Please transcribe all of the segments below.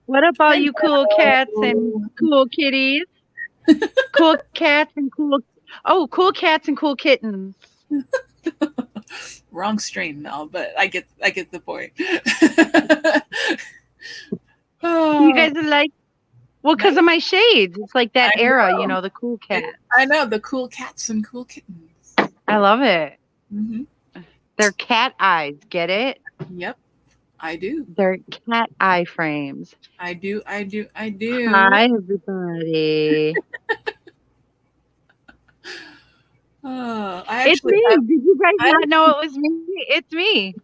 What up, all you cool cats and Hello. cool kitties? Cool cats and cool cats and cool kittens. Wrong strain, Mel, but I get the point. You Oh, guys are like, well, because nice. of my shades. It's like that I era, know. the cool cat. I know the cool cats and cool kittens. I love it. Hmm. They're cat eyes, get it? Yep, I do. They're cat eye frames. I do. I do. I do. Hi, everybody. I It's actually me. have. Did you guys I not know it was me? It's me.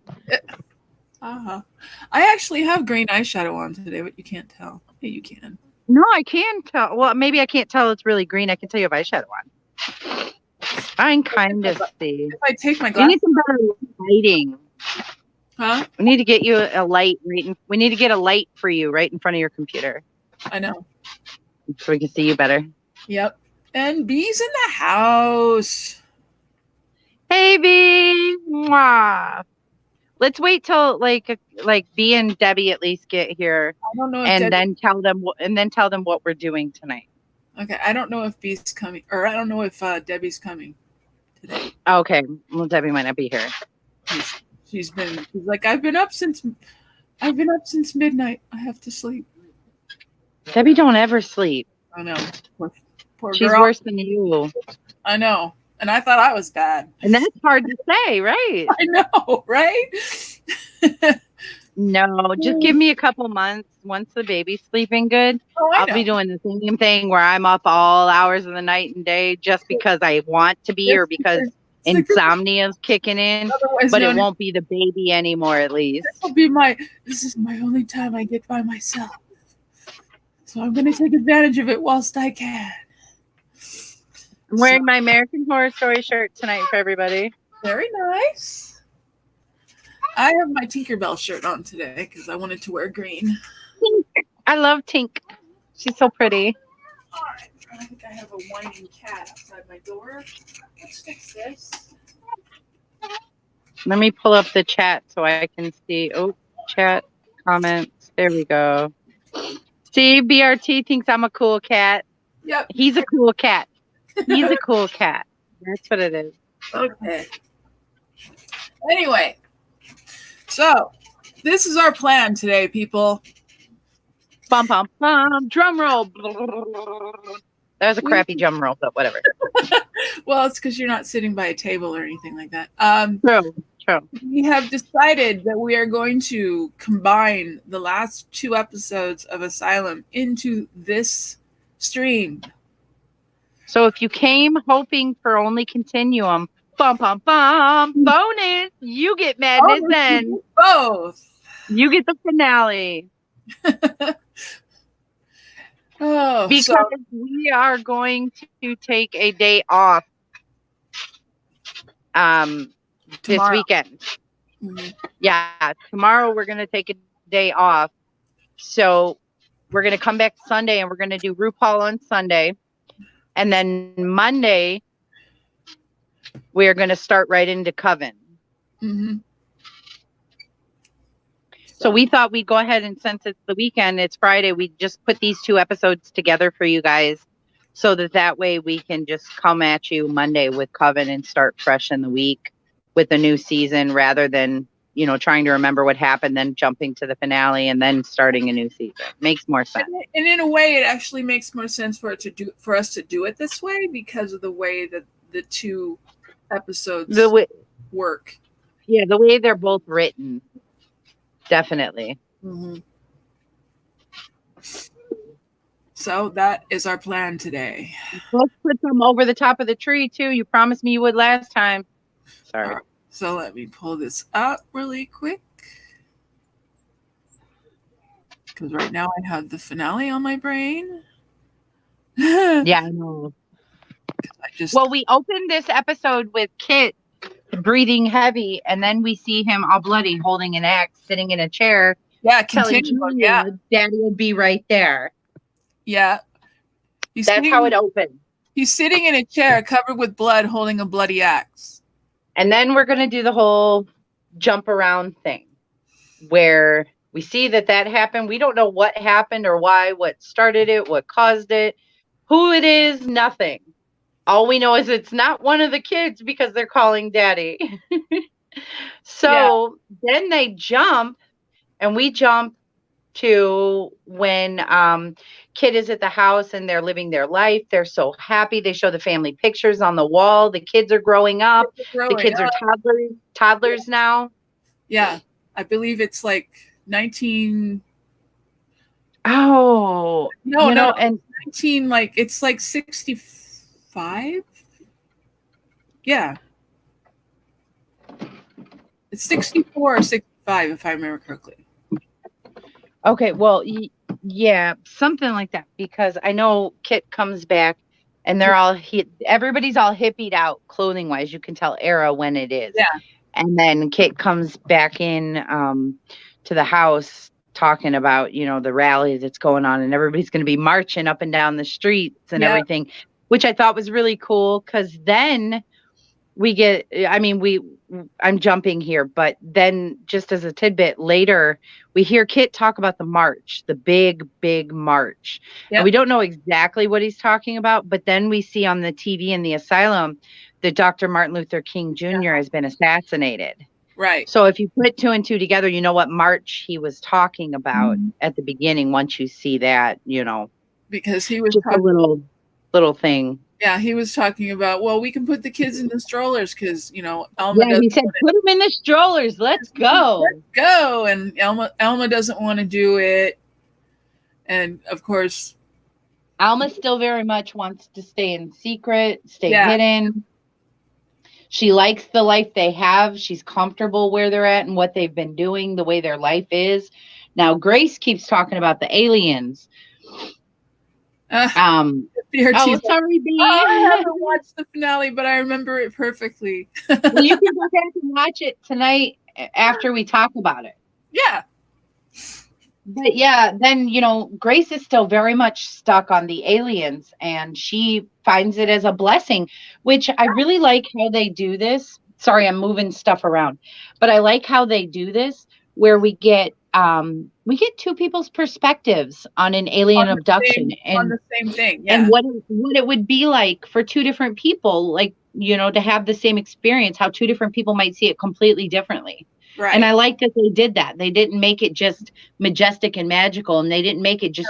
uh I actually have green eyeshadow on today, but you can't tell. Hey, you can. No, I can tell. Well, maybe I can't tell it's really green. I can tell you if eyeshadow on. I can kind of see. If I take my We need glasses, some better lighting. huh? We need to get you a light we need to get a light for you right in front of your computer I know. so we can see you better. Yep. And bees in the house. Hey B. Mwah. Let's wait till like B and Debbie at least get here I don't know if and Debbie. then tell them what we're doing tonight. Okay, I don't know if Bee's coming, or I don't know if Debbie's coming today. Okay. Well, Debbie might not be here. She's like, I've been up since midnight. I have to sleep. Debbie don't ever sleep. I know. Poor She's girl. worse than you. I know. And I thought I was bad. And that's hard to say, right? I know, right? No, just give me a couple months. Once the baby's sleeping good, Oh, I I'll be know. doing the same thing where I'm up all hours of the night and day just because I want to be Yes, or because it's like, insomnia is kicking in. otherwise But it known as, won't be the baby anymore, at least. this is my only time I get by myself. So I'm going to take advantage of it whilst I can. I'm So, wearing my American Horror Story shirt tonight for everybody. very nice. I have my Tinkerbell shirt on today because I wanted to wear green. Tink. I love Tink. She's so pretty. All right. I think I have a whining cat outside my door. Let's fix this. Let me pull up the chat so I can see. Oh, chat, comments. There we go. See, BRT thinks I'm a cool cat. Yep. He's a cool cat. He's a cool cat. That's what it is. Okay. Anyway, so this is our plan today, people. Bum, bum, bum. Drum roll. That was a crappy drum roll, but whatever. Well, it's because you're not sitting by a table or anything like that. True. We have decided that we are going to combine the last 2 episodes of Asylum into this stream. So if you came hoping for only Continuum, bum, bum, bum, bonus, you get madness then. Both. You get the finale. Because we are going to take a day off this weekend. Mm-hmm. Yeah, tomorrow we're going to take a day off. So we're going to come back Sunday and we're going to do RuPaul on Sunday. And then Monday, we're going to start right into Coven. Mm-hmm. So we thought we'd go ahead and since it's the weekend, it's Friday, we just put these 2 episodes together for you guys so that way we can just come at you Monday with Coven and start fresh in the week with a new season rather than, trying to remember what happened, then jumping to the finale and then starting a new season. Makes more sense. And in a way, it actually makes more sense for us to do it this way because of the way that the 2 episodes work. Yeah, the way they're both written. Definitely. Mm-hmm. So that is our plan today. Let's put them over the top of the tree too. You promised me you would last time. Sorry. Right, so let me pull this up really quick. Because right now I have the finale on my brain. Yeah, I know. Well, we opened this episode with Kit breathing heavy, and then we see him all bloody holding an axe, sitting in a chair. Yeah, Continuum. Yeah, Daddy would be right there. Yeah. That's how it opened. He's sitting in a chair covered with blood, holding a bloody axe. And then we're going to do the whole jump around thing where We see that happened. We don't know what happened or why, what started it, what caused it, who it is, nothing. All we know is it's not one of the kids because they're calling daddy. So then they jump, and we jump to when kid is at the house and they're living their life. They're so happy. They show the family pictures on the wall. The kids are growing up. The kids are toddlers now. Yeah. I believe it's like 19. Oh, no, and 19, like it's like 65. Yeah. It's 64 or 65 if I remember correctly. Okay, well, yeah, something like that, because I know Kit comes back and they're all everybody's all hippied out clothing wise. You can tell era when it is. Yeah. And then Kit comes back in to the house talking about, the rally that's going on, and everybody's going to be marching up and down the streets and everything, which I thought was really cool, because then we get, I'm jumping here, but then just as a tidbit later, we hear Kit talk about the march, the big, big march. Yep. And we don't know exactly what he's talking about, but then we see on the TV in the asylum that Dr. Martin Luther King Jr. has been assassinated. Right. So if you put 2 and 2 together, you know what march he was talking about at the beginning once you see that, Because he was just a little thing. Yeah, he was talking about, well, we can put the kids in the strollers because, Alma. Yeah, he said, put them in the strollers. Let's go. Let's go. And Alma doesn't want to do it. And of course, Alma still very much wants to stay in secret, stay hidden. She likes the life they have. She's comfortable where they're at and what they've been doing, the way their life is. Now, Grace keeps talking about the aliens. Sorry, B. I haven't watched the finale, but I remember it perfectly. Well, you can go back and watch it tonight after we talk about it. Yeah. But yeah, then, Grace is still very much stuck on the aliens, and she finds it as a blessing, which I really like how they do this. Sorry, I'm moving stuff around, but I like how they do this, where we get 2 people's perspectives on an alien abduction on the same thing. Yeah. And what it would be like for 2 different people, like, to have the same experience, how 2 different people might see it completely differently. Right. And I like that they did that. They didn't make it just majestic and magical, and they didn't make it just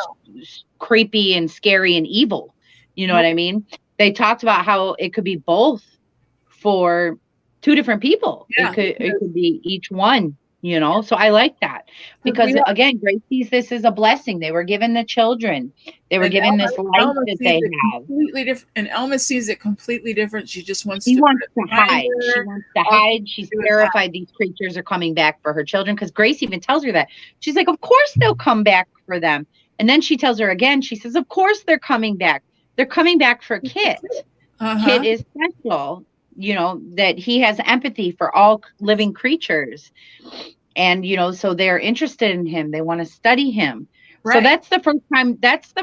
creepy and scary and evil. You know what I mean? They talked about how it could be both for 2 different people. Yeah. It could be each one. So I like that, because again, Grace sees this as a blessing. They were given the children. They were given this life that they have. Completely different. And Alma sees it completely different. She just wants to hide. She wants to hide. She's terrified these creatures are coming back for her children, because Grace even tells her that. She's like, of course they'll come back for them. And then she tells her again, she says, of course they're coming back. They're coming back for Kit. Kit is special. That he has empathy for all living creatures. And, so they're interested in him. They want to study him. Right. So that's the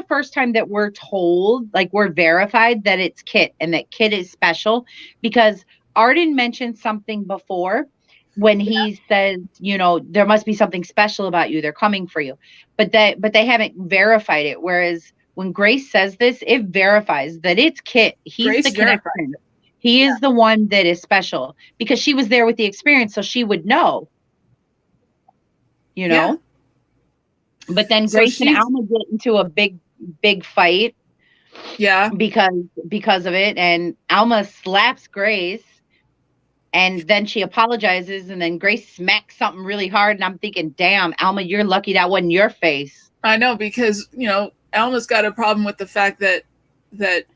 first time that we're told, like, we're verified that it's Kit and that Kit is special, because Arden mentioned something before when he says, there must be something special about you. They're coming for you. But they haven't verified it. Whereas when Grace says this, it verifies that it's Kit. He's Grace the connection. He is the one that is special, because she was there with the experience, so she would know, But then Grace and Alma get into a big fight. Yeah. Because of it. And Alma slaps Grace, and then she apologizes, and then Grace smacks something really hard. And I'm thinking, damn, Alma, you're lucky that wasn't your face. I know, because, Alma's got a problem with the fact that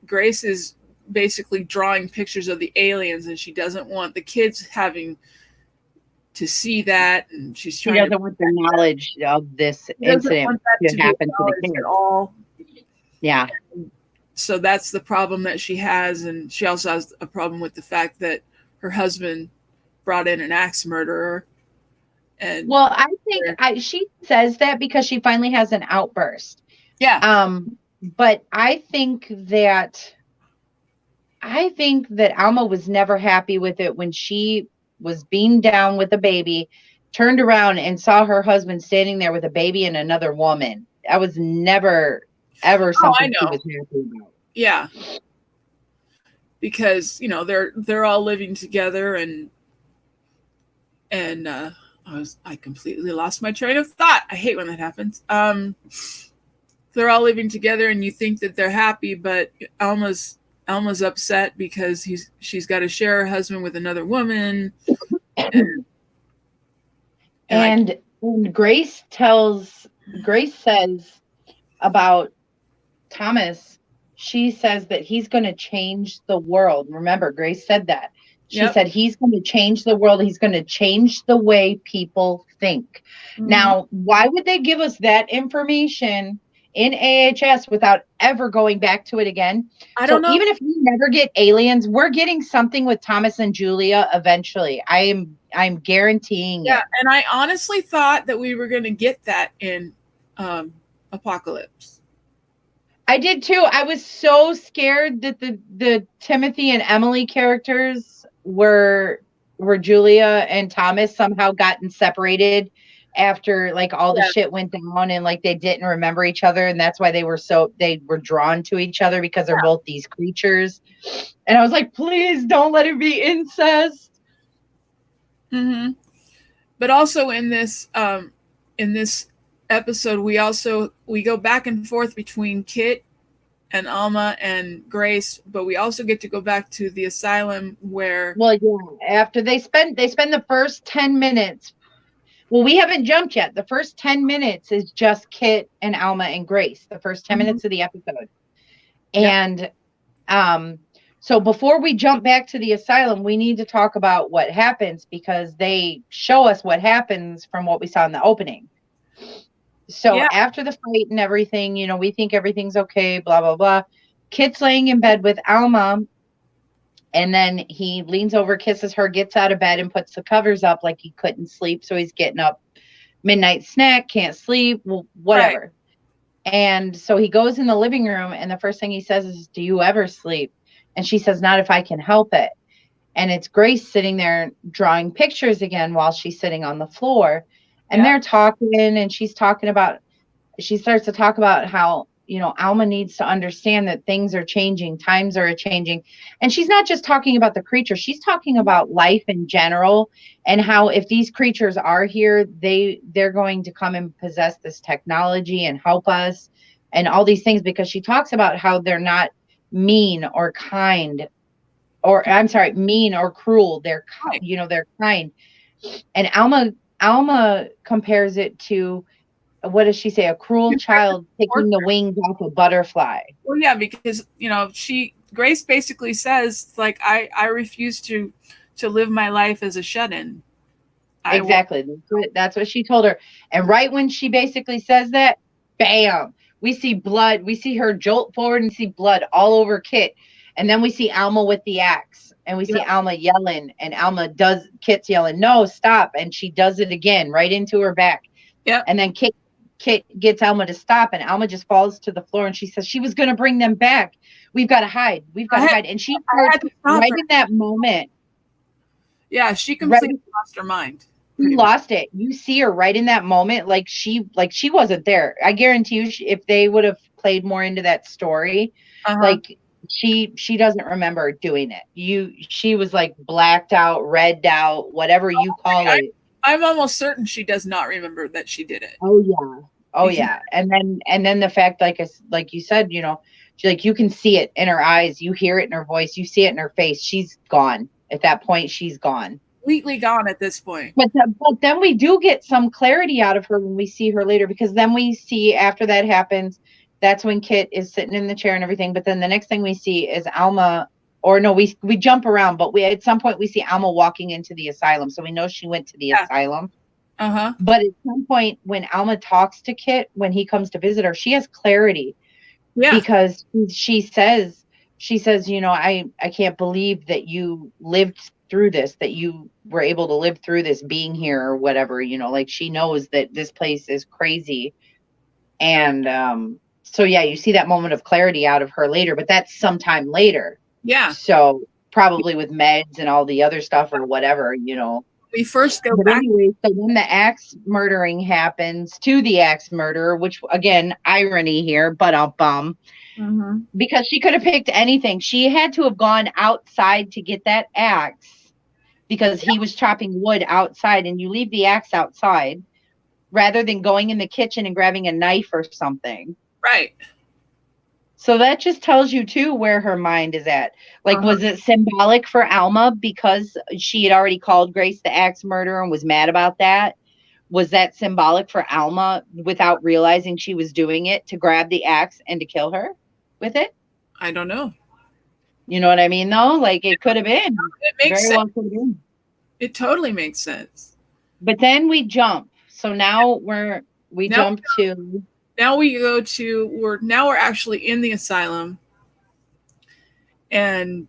Grace is basically drawing pictures of the aliens, and she doesn't want the kids having to see that, and she doesn't want the knowledge of this incident to happen to the kids at all. Yeah. So that's the problem that she has, and she also has a problem with the fact that her husband brought in an axe murderer. And I think she says that because she finally has an outburst. Yeah. But I think that Alma was never happy with it when she was beamed down with a baby turned around and saw her husband standing there with a baby and another woman. That was never, ever something she was happy about. Yeah. Because, you know, they're all living together, and I completely lost my train of thought. I hate when that happens. They're all living together, and you think that they're happy, but Alma's upset because she's got to share her husband with another woman. And Grace says about Thomas, she says that he's going to change the world. Remember, Grace said that. She said he's going to change the world. He's going to change the way people think. Mm-hmm. Now, why would they give us that information in AHS without ever going back to it again? I don't know. Even if we never get aliens, we're getting something with Thomas and Julia eventually. I'm guaranteeing it. And I honestly thought that we were going to get that in Apocalypse. I did too. I was so scared that the Timothy and Emily characters were Julia and Thomas somehow gotten separated after like all the shit went down, and like they didn't remember each other, and that's why they were drawn to each other, because they're both these creatures. And I was like, please don't let it be incest. Mm-hmm. But also in this episode, we go back and forth between Kit and Alma and Grace, but we also get to go back to the asylum where after they spend the first 10 minutes. Well, we haven't jumped yet. The first 10 minutes is just Kit and Alma and Grace, the first 10 minutes of the episode. And so before we jump back to the asylum, we need to talk about what happens, because they show us what happens from what we saw in the opening. So after the fight and everything, you know, we think everything's okay, blah, blah, blah. Kit's laying in bed with Alma, and then he leans over, kisses her, gets out of bed, and puts the covers up like he couldn't sleep. So he's getting up, midnight snack, can't sleep, whatever. Right. And so he goes in the living room, and the first thing he says is, do you ever sleep? And she says, not if I can help it. And it's Grace sitting there drawing pictures again while she's sitting on the floor. And they're talking, and she starts to talk about how, you know, Alma needs to understand that things are changing, times are changing. And she's not just talking about the creature, she's talking about life in general, and how if these creatures are here, they're going to come and possess this technology and help us and all these things, because she talks about how they're not mean or kind, or I'm sorry, mean or cruel. They're, you know, they're kind. And Alma compares it to, what does she say? A cruel child picking the wings off a butterfly. Well, yeah, because, you know, Grace basically says, like, I refuse to live my life as a shut-in. Exactly. That's what she told her. And right when she basically says that, bam, we see blood. We see her jolt forward and see blood all over Kit. And then we see Alma with the axe. And we see Alma yelling, and Kit's yelling, no, stop. And she does it again, right into her back. Yeah. And then Kit gets Alma to stop, and Alma just falls to the floor, and she says she was going to bring them back. We've got to hide. We've got to hide. And she starts right in that moment. Yeah, she completely lost her mind. She lost it. You see her right in that moment, like she wasn't there. I guarantee you, if they would have played more into that story, like she doesn't remember doing it. She was like blacked out, redded out, whatever you call it. I'm almost certain she does not remember that she did it. Oh yeah. And then the fact, like you said, you know, you can see it in her eyes, you hear it in her voice, you see it in her face. She's gone at that point. She's gone. Completely gone at this point. But then we do get some clarity out of her when we see her later, because then we see, after that happens, that's when Kit is sitting in the chair and everything. But then the next thing we see is Alma, or no, we jump around, but at some point we see Alma walking into the asylum. So we know she went to the asylum. But at some point when Alma talks to Kit, when he comes to visit her, she has clarity. Yeah. Because she says, you know, I can't believe that you lived through this, that you were able to live through this being here or whatever, you know, like she knows that this place is crazy. And so, yeah, you see that moment of clarity out of her later, but that's sometime later. Yeah. So probably with meds and all the other stuff or whatever, you know. we first go But back. anyway, so when the axe murdering happens to the axe murderer, which again, irony here, but I'll bum. Mhm. Because she could have picked anything. She had to have gone outside to get that axe because he was chopping wood outside, and you leave the axe outside rather than going in the kitchen and grabbing a knife or something. Right. So that just tells you too where her mind is at. Like, was it symbolic for Alma because she had already called Grace the axe murderer and was mad about that? Was that symbolic for Alma without realizing she was doing it to grab the axe and to kill her with it? I don't know. You know what I mean, though? Like, it could have been. It makes Very sense. well could have been. It totally makes sense. But then we jump. So now we Now- jump to Now we go to we're actually in the asylum, and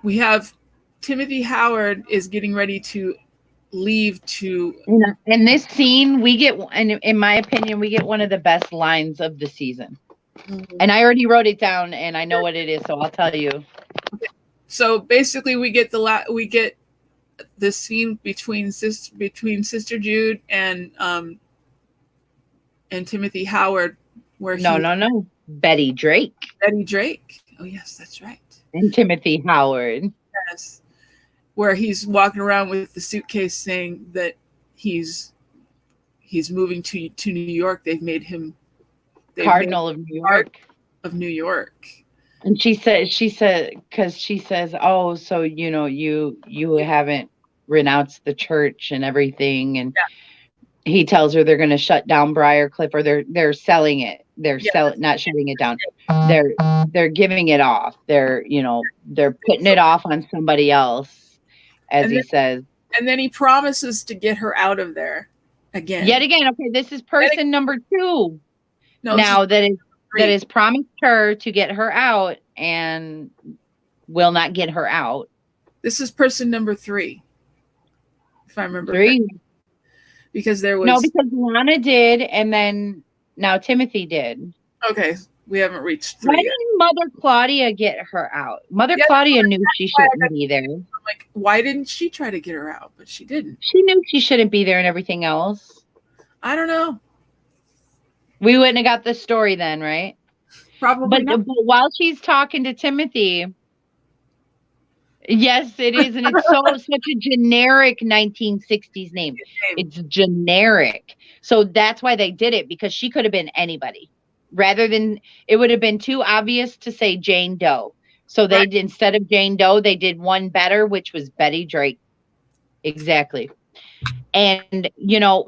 we have Timothy Howard is getting ready to leave to. in this scene. We get, and in my opinion, we get one of the best lines of the season. And I already wrote it down, and I know what it is, so I'll tell you. So basically, we get the scene between Sister Jude and Timothy Howard, where No, Betty Drake. Betty Drake. Oh yes, that's right. And Timothy Howard. Yes, where he's walking around with the suitcase saying that he's moving to New York. They've made him Cardinal of New York. New York. And she said, because she says, oh, so you haven't renounced the church and everything, and he tells her they're going to shut down Briarcliff, or they're selling it. They're not shutting it down. They're giving it off. They're putting it off on somebody else, as he says. And then he promises to get her out of there again. Yet again. Okay, this is person number 2. No, now that is promised her to get her out and will not get her out. This is person number 3, if I remember. 3. Because there was because Lana did, and then now Timothy did. Okay, we haven't reached 3 Why yet. didn't Mother Claudia get her out? Mother Claudia knew she shouldn't be there. I'm like, why didn't she try to get her out? But she didn't. She knew she shouldn't be there and everything else. I don't know. We wouldn't have got the story then, right? Probably not. But while she's talking to Timothy, yes, it is, and it's such a generic 1960s name. It's generic, so that's why they did it, because she could have been anybody. Rather than, it would have been too obvious to say Jane Doe. So they did, instead of Jane Doe, they did one better, which was Betty Drake. Exactly. And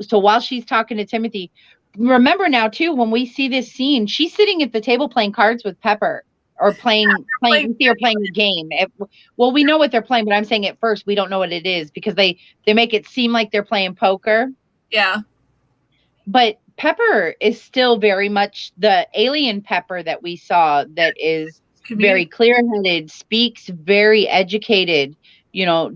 so while she's talking to Timothy. Remember now too, when we see this scene, she's sitting at the table playing cards with Pepper, or playing a game. Well, we know what they're playing, but I'm saying at first we don't know what it is, because they make it seem like they're playing poker. Yeah. But Pepper is still very much the alien Pepper that we saw, that is very clear-headed, speaks very educated,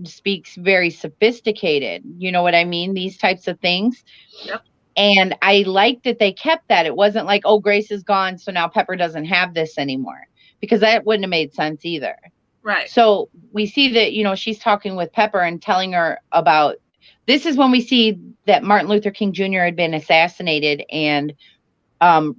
speaks very sophisticated. You know what I mean? These types of things. Yep. And I like that they kept that. It wasn't like, oh, Grace is gone, so now Pepper doesn't have this anymore, because that wouldn't have made sense either. Right. So we see that, she's talking with Pepper and telling her about, this is when we see that Martin Luther King Jr. had been assassinated, and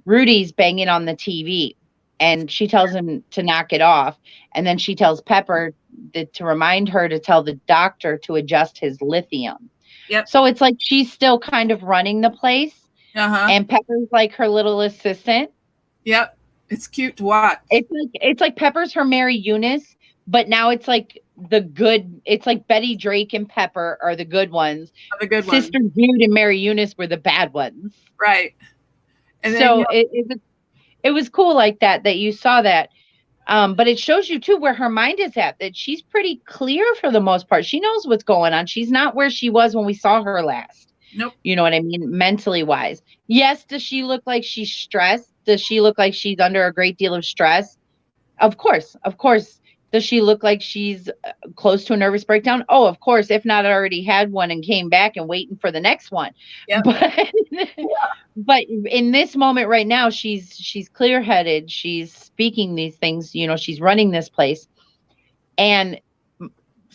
Rudy's banging on the TV, and she tells him to knock it off. And then she tells Pepper to remind her to tell the doctor to adjust his lithium. Yep. So it's like she's still kind of running the place. And Pepper's like her little assistant. Yep. It's cute to watch. It's like Pepper's her Mary Eunice, but now it's like it's like Betty Drake and Pepper are the good ones. Sister Jude and Mary Eunice were the bad ones. Right. And so it was cool like that you saw that. But it shows you too where her mind is at, that she's pretty clear for the most part. She knows what's going on. She's not where she was when we saw her last. Nope. You know what I mean? Mentally wise. Yes. Does she look like she's stressed? Does she look like she's under a great deal of stress? Of course. Does she look like she's close to a nervous breakdown? Oh, of course. If not, already had one and came back and waiting for the next one. Yep. But in this moment right now, she's clear-headed. She's speaking these things, she's running this place. And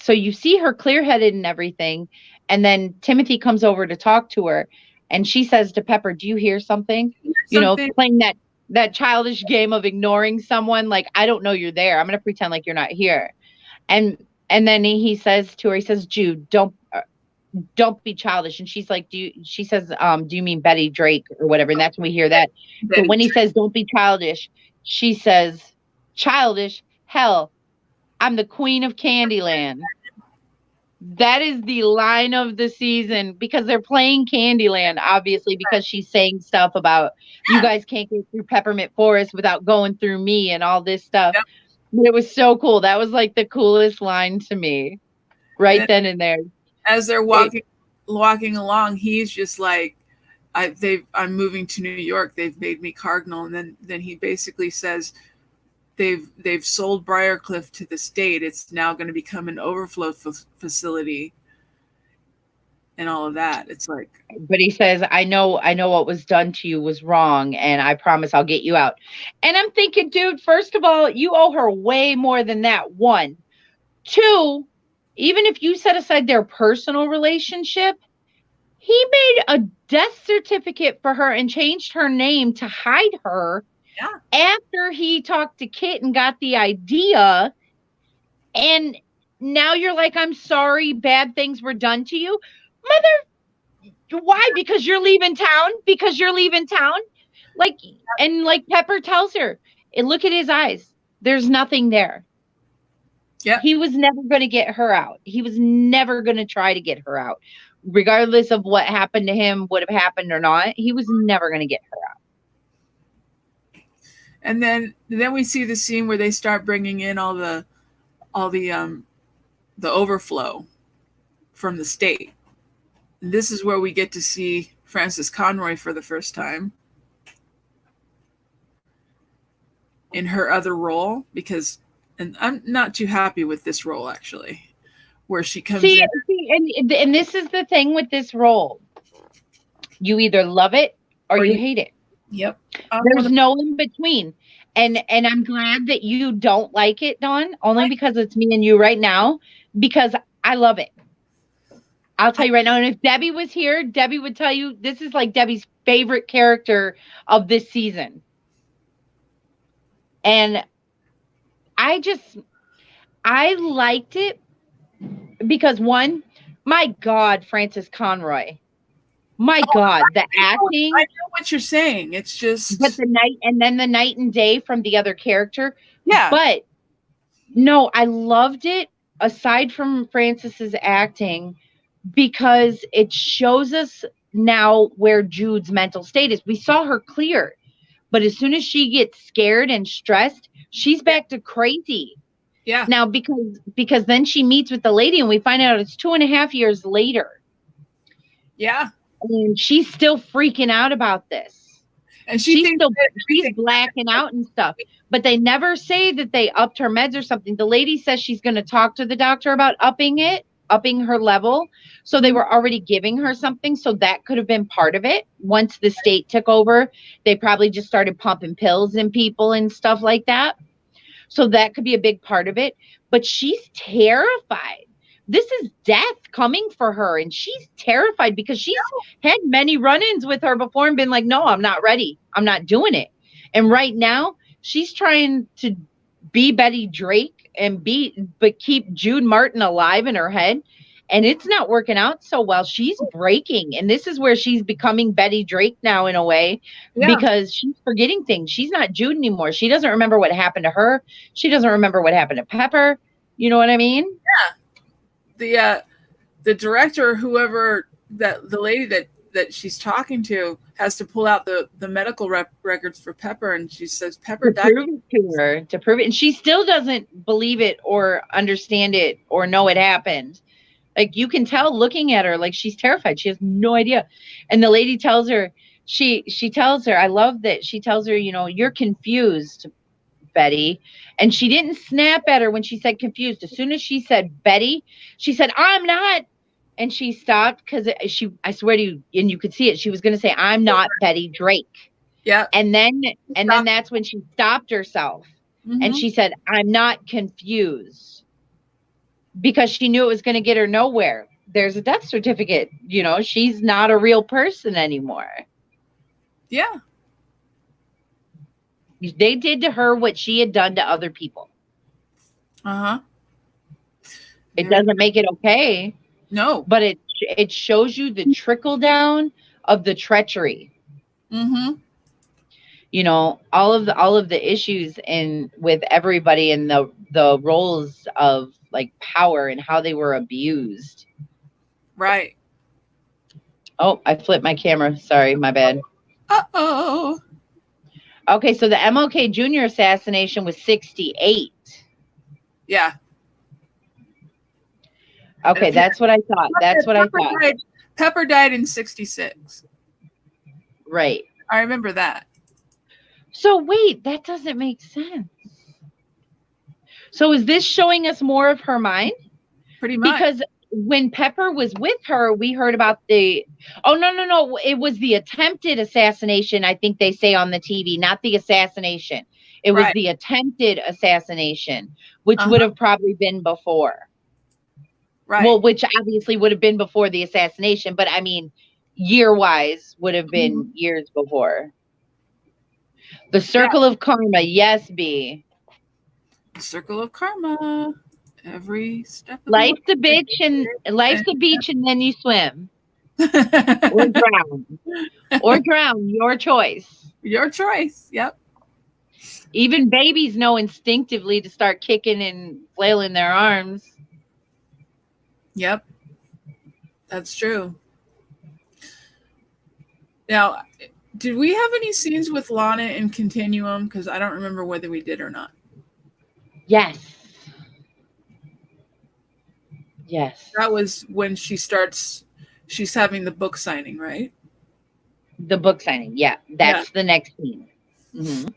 so you see her clear-headed and everything, and then Timothy comes over to talk to her, and she says to Pepper, do you hear something? Playing that childish game of ignoring someone, like, I don't know you're there, I'm gonna pretend like you're not here. And then he says to her, he says, Jude, don't be childish. And she's like, she says, do you mean Betty Drake or whatever? And that's when we hear that. But when he says, don't be childish, she says, childish, hell, I'm the queen of Candyland. That is the line of the season, because they're playing Candyland, obviously, because she's saying stuff about you guys can't get through Peppermint Forest without going through me and all this stuff. Yep. But it was so cool. That was like the coolest line to me right then and there. As they're walking along, he's just like, I'm moving to New York. They've made me cardinal. And then he basically says, they've sold Briarcliff to the state. It's now going to become an overflow facility and all of that. It's like, but he says, I know what was done to you was wrong, and I promise I'll get you out. And I'm thinking, dude, first of all, you owe her way more than that. 1, 2, even if you set aside their personal relationship, he made a death certificate for her and changed her name to hide her. Yeah. After he talked to Kit and got the idea, and now you're like, I'm sorry, bad things were done to you. Mother, why? Because you're leaving town? Like, and like Pepper tells her, and look at his eyes. There's nothing there. Yeah. He was never going to get her out. He was never going to try to get her out. Regardless of what happened to him, would have happened or not, he was never going to get her out. And then we see the scene where they start bringing in all the overflow from the state. And this is where we get to see Frances Conroy for the first time in her other role, and I'm not too happy with this role, actually, where she comes in. And this is the thing with this role. You either love it or you hate it. Yep. There's no in between. And I'm glad that you don't like it, Dawn, only because it's me and you right now, because I love it. I'll tell you right now. And if Debbie was here, Debbie would tell you this is like Debbie's favorite character of this season. And I liked it because, 1, my God, Frances Conroy. My God, the acting. I know what you're saying. It's just. But the night and day from the other character. Yeah. But no, I loved it aside from Frances's acting, because it shows us now where Jude's mental state is. We saw her clear, but as soon as she gets scared and stressed, she's back to crazy. Yeah. Now, because then she meets with the lady and we find out it's 2.5 years later. Yeah. And she's still freaking out about this. And she's blacking out and stuff. But they never say that they upped her meds or something. The lady says she's going to talk to the doctor about upping her level. So they were already giving her something. So that could have been part of it. Once the state took over, they probably just started pumping pills in people and stuff like that. So that could be a big part of it. But she's terrified. This is death coming for her. And she's terrified because she's had many run-ins with her before and been like, no, I'm not ready. I'm not doing it. And right now she's trying to be Betty Drake but keep Jude Martin alive in her head. And it's not working out so well. She's breaking. And this is where she's becoming Betty Drake now in a way, because she's forgetting things. She's not Jude anymore. She doesn't remember what happened to her. She doesn't remember what happened to Pepper. You know what I mean? Yeah. The director, whoever the lady that she's talking to, has to pull out the medical records for Pepper, and she says Pepper died. To prove it. And she still doesn't believe it or understand it or know it happened. Like, you can tell looking at her, like, she's terrified. She has no idea. And the lady tells her, she tells her, I love that she tells her, you're confused, Betty. And she didn't snap at her when she said confused. As soon as she said Betty, she said, I'm not. And she stopped because I swear to you, and you could see it, she was going to say, I'm not Betty Drake. Yeah. And then that's when she stopped herself. Mm-hmm. And she said, I'm not confused. because she knew it was going to get her nowhere. There's a death certificate. You know, she's not a real person anymore. Yeah. They did to her what she had done to other people. Uh-huh. It doesn't make it okay. No. But it shows you the trickle down of the treachery. Mm-hmm. You know, all of the issues in with everybody and the roles of like power and how they were abused. Right. Oh, I flipped my camera. Sorry, my bad. Uh-oh. Okay, so the MLK Jr. assassination was 68. Yeah. Okay, that's what I thought. That's what I thought. Pepper died in 66. Right. I remember that. So wait, that doesn't make sense. So is this showing us more of her mind? Pretty much. Because when Pepper was with her, we heard about it was the attempted assassination, I think they say on the TV, not the assassination. It was the attempted assassination, which would have probably been before. Right. Well, which obviously would have been before the assassination, but I mean, year-wise would have been years before. The Circle of Karma, yes, B. Circle of Karma. Every step of Life's a bitch and life's a beach and then you swim. Or drown. Or drown, your choice. Your choice. Yep. Even babies know instinctively to start kicking and flailing their arms. Yep. That's true. Now, did we have any scenes with Lana in Continuum? Because I don't remember whether we did or not. Yes. Yes. That was when she's having the book signing, right? The book signing, yeah. That's the next scene. Mm-hmm.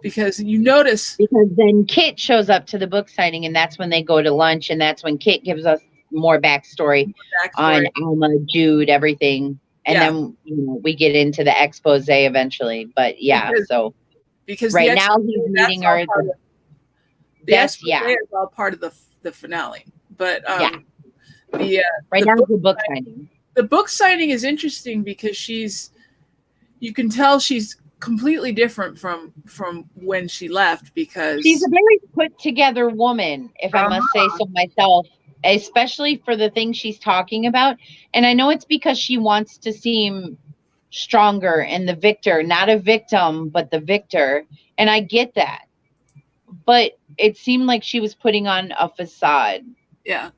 Because you notice... Because then Kit shows up to the book signing, and that's when they go to lunch, and that's when Kit gives us more backstory. On Alma, Jude, everything. And then we get into the expose eventually. But yeah, because right now he's meeting her. That's all part of the finale. But right now the book signing. The book signing is interesting because you can tell she's completely different from when she left, because she's a very put together woman, if I must say so myself, especially for the things she's talking about. And I know it's because she wants to seem stronger and the victor, not a victim, but the victor. And I get that. But it seemed like she was putting on a facade. Yeah.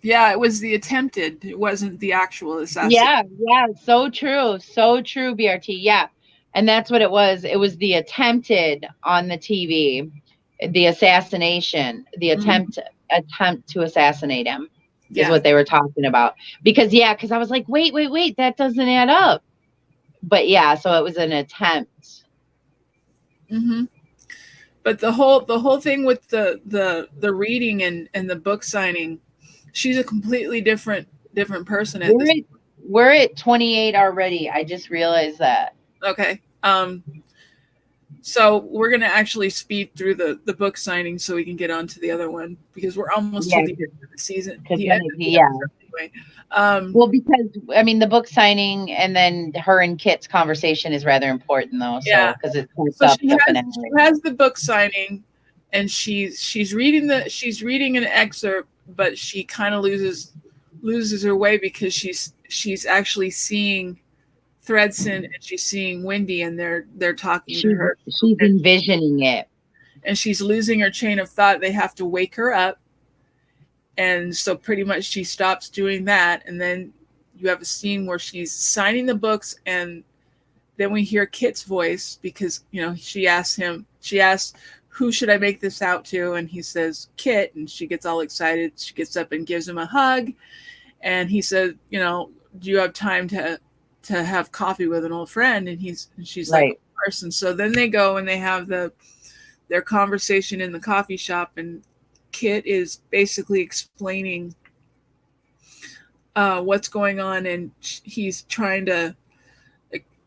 Yeah, it was the attempted. It wasn't the actual assassination. Yeah. So true. So true, BRT. Yeah. And that's what it was. It was the attempted on the TV. The assassination, the attempt to assassinate him is what they were talking about. Because I was like, wait, that doesn't add up. But yeah, so it was an attempt. Mm-hmm. But the whole thing with the reading and the book signing, she's a completely different person. We're at 28 already. I just realized that. Okay. So we're going to actually speed through the book signing so we can get on to the other one, because we're almost to the end of the season. Anyway. Well, because I mean, the book signing and then her and Kit's conversation is rather important, though. So because it she has the book signing, and she's reading an excerpt, but she kind of loses her way because she's actually seeing Thredson and she's seeing Wendy, and they're talking to her. She's envisioning it, and she's losing her chain of thought. They have to wake her up, and so pretty much she stops doing that. And then you have a scene where she's signing the books, and then we hear Kit's voice, because she asks, who should I make this out to? And he says Kit, and she gets all excited. She gets up and gives him a hug, and he says, do you have time to have coffee with an old friend? And she's like, of course. And so then they go and they have their conversation in the coffee shop, and Kit is basically explaining what's going on, and he's trying to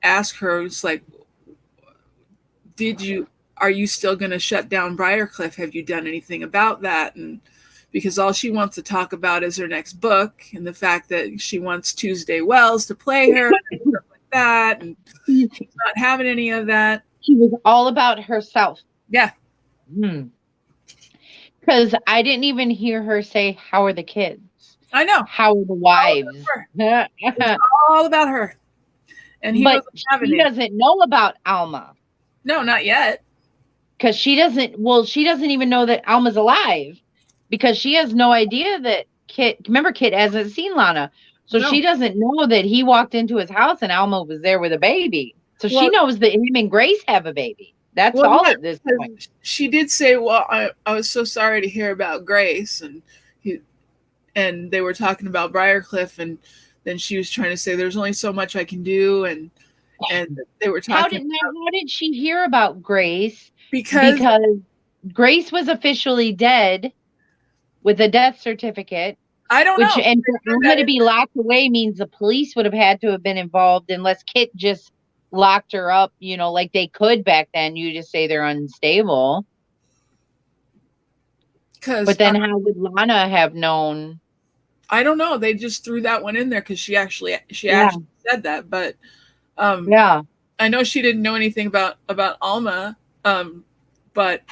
ask her, it's like, did you are you still going to shut down Briarcliff? Have you done anything about that? And because all she wants to talk about is her next book and the fact that she wants Tuesday Wells to play her and stuff like that. And she's not having any of that. She was all about herself. Yeah. Because I didn't even hear her say, how are the kids? I know. How are the wives? It's all about her. And he but she doesn't know about Alma. No, not yet. Because she doesn't even know that Alma's alive. Because she has no idea that Kit hasn't seen Lana. So she doesn't know that he walked into his house and Alma was there with a baby. So she knows that him and Grace have a baby. That's all at this point. She did say, well, I was so sorry to hear about Grace. And they were talking about Briarcliff. And then she was trying to say, there's only so much I can do. And they were talking. How did she hear about Grace? Because Grace was officially dead with a death certificate. I don't know. And for Alma to be locked away means the police would have had to have been involved unless Kit just locked her up, like they could back then. You just say they're unstable. But then how would Lana have known? I don't know. They just threw that one in there because she actually said that. But I know she didn't know anything about Alma. But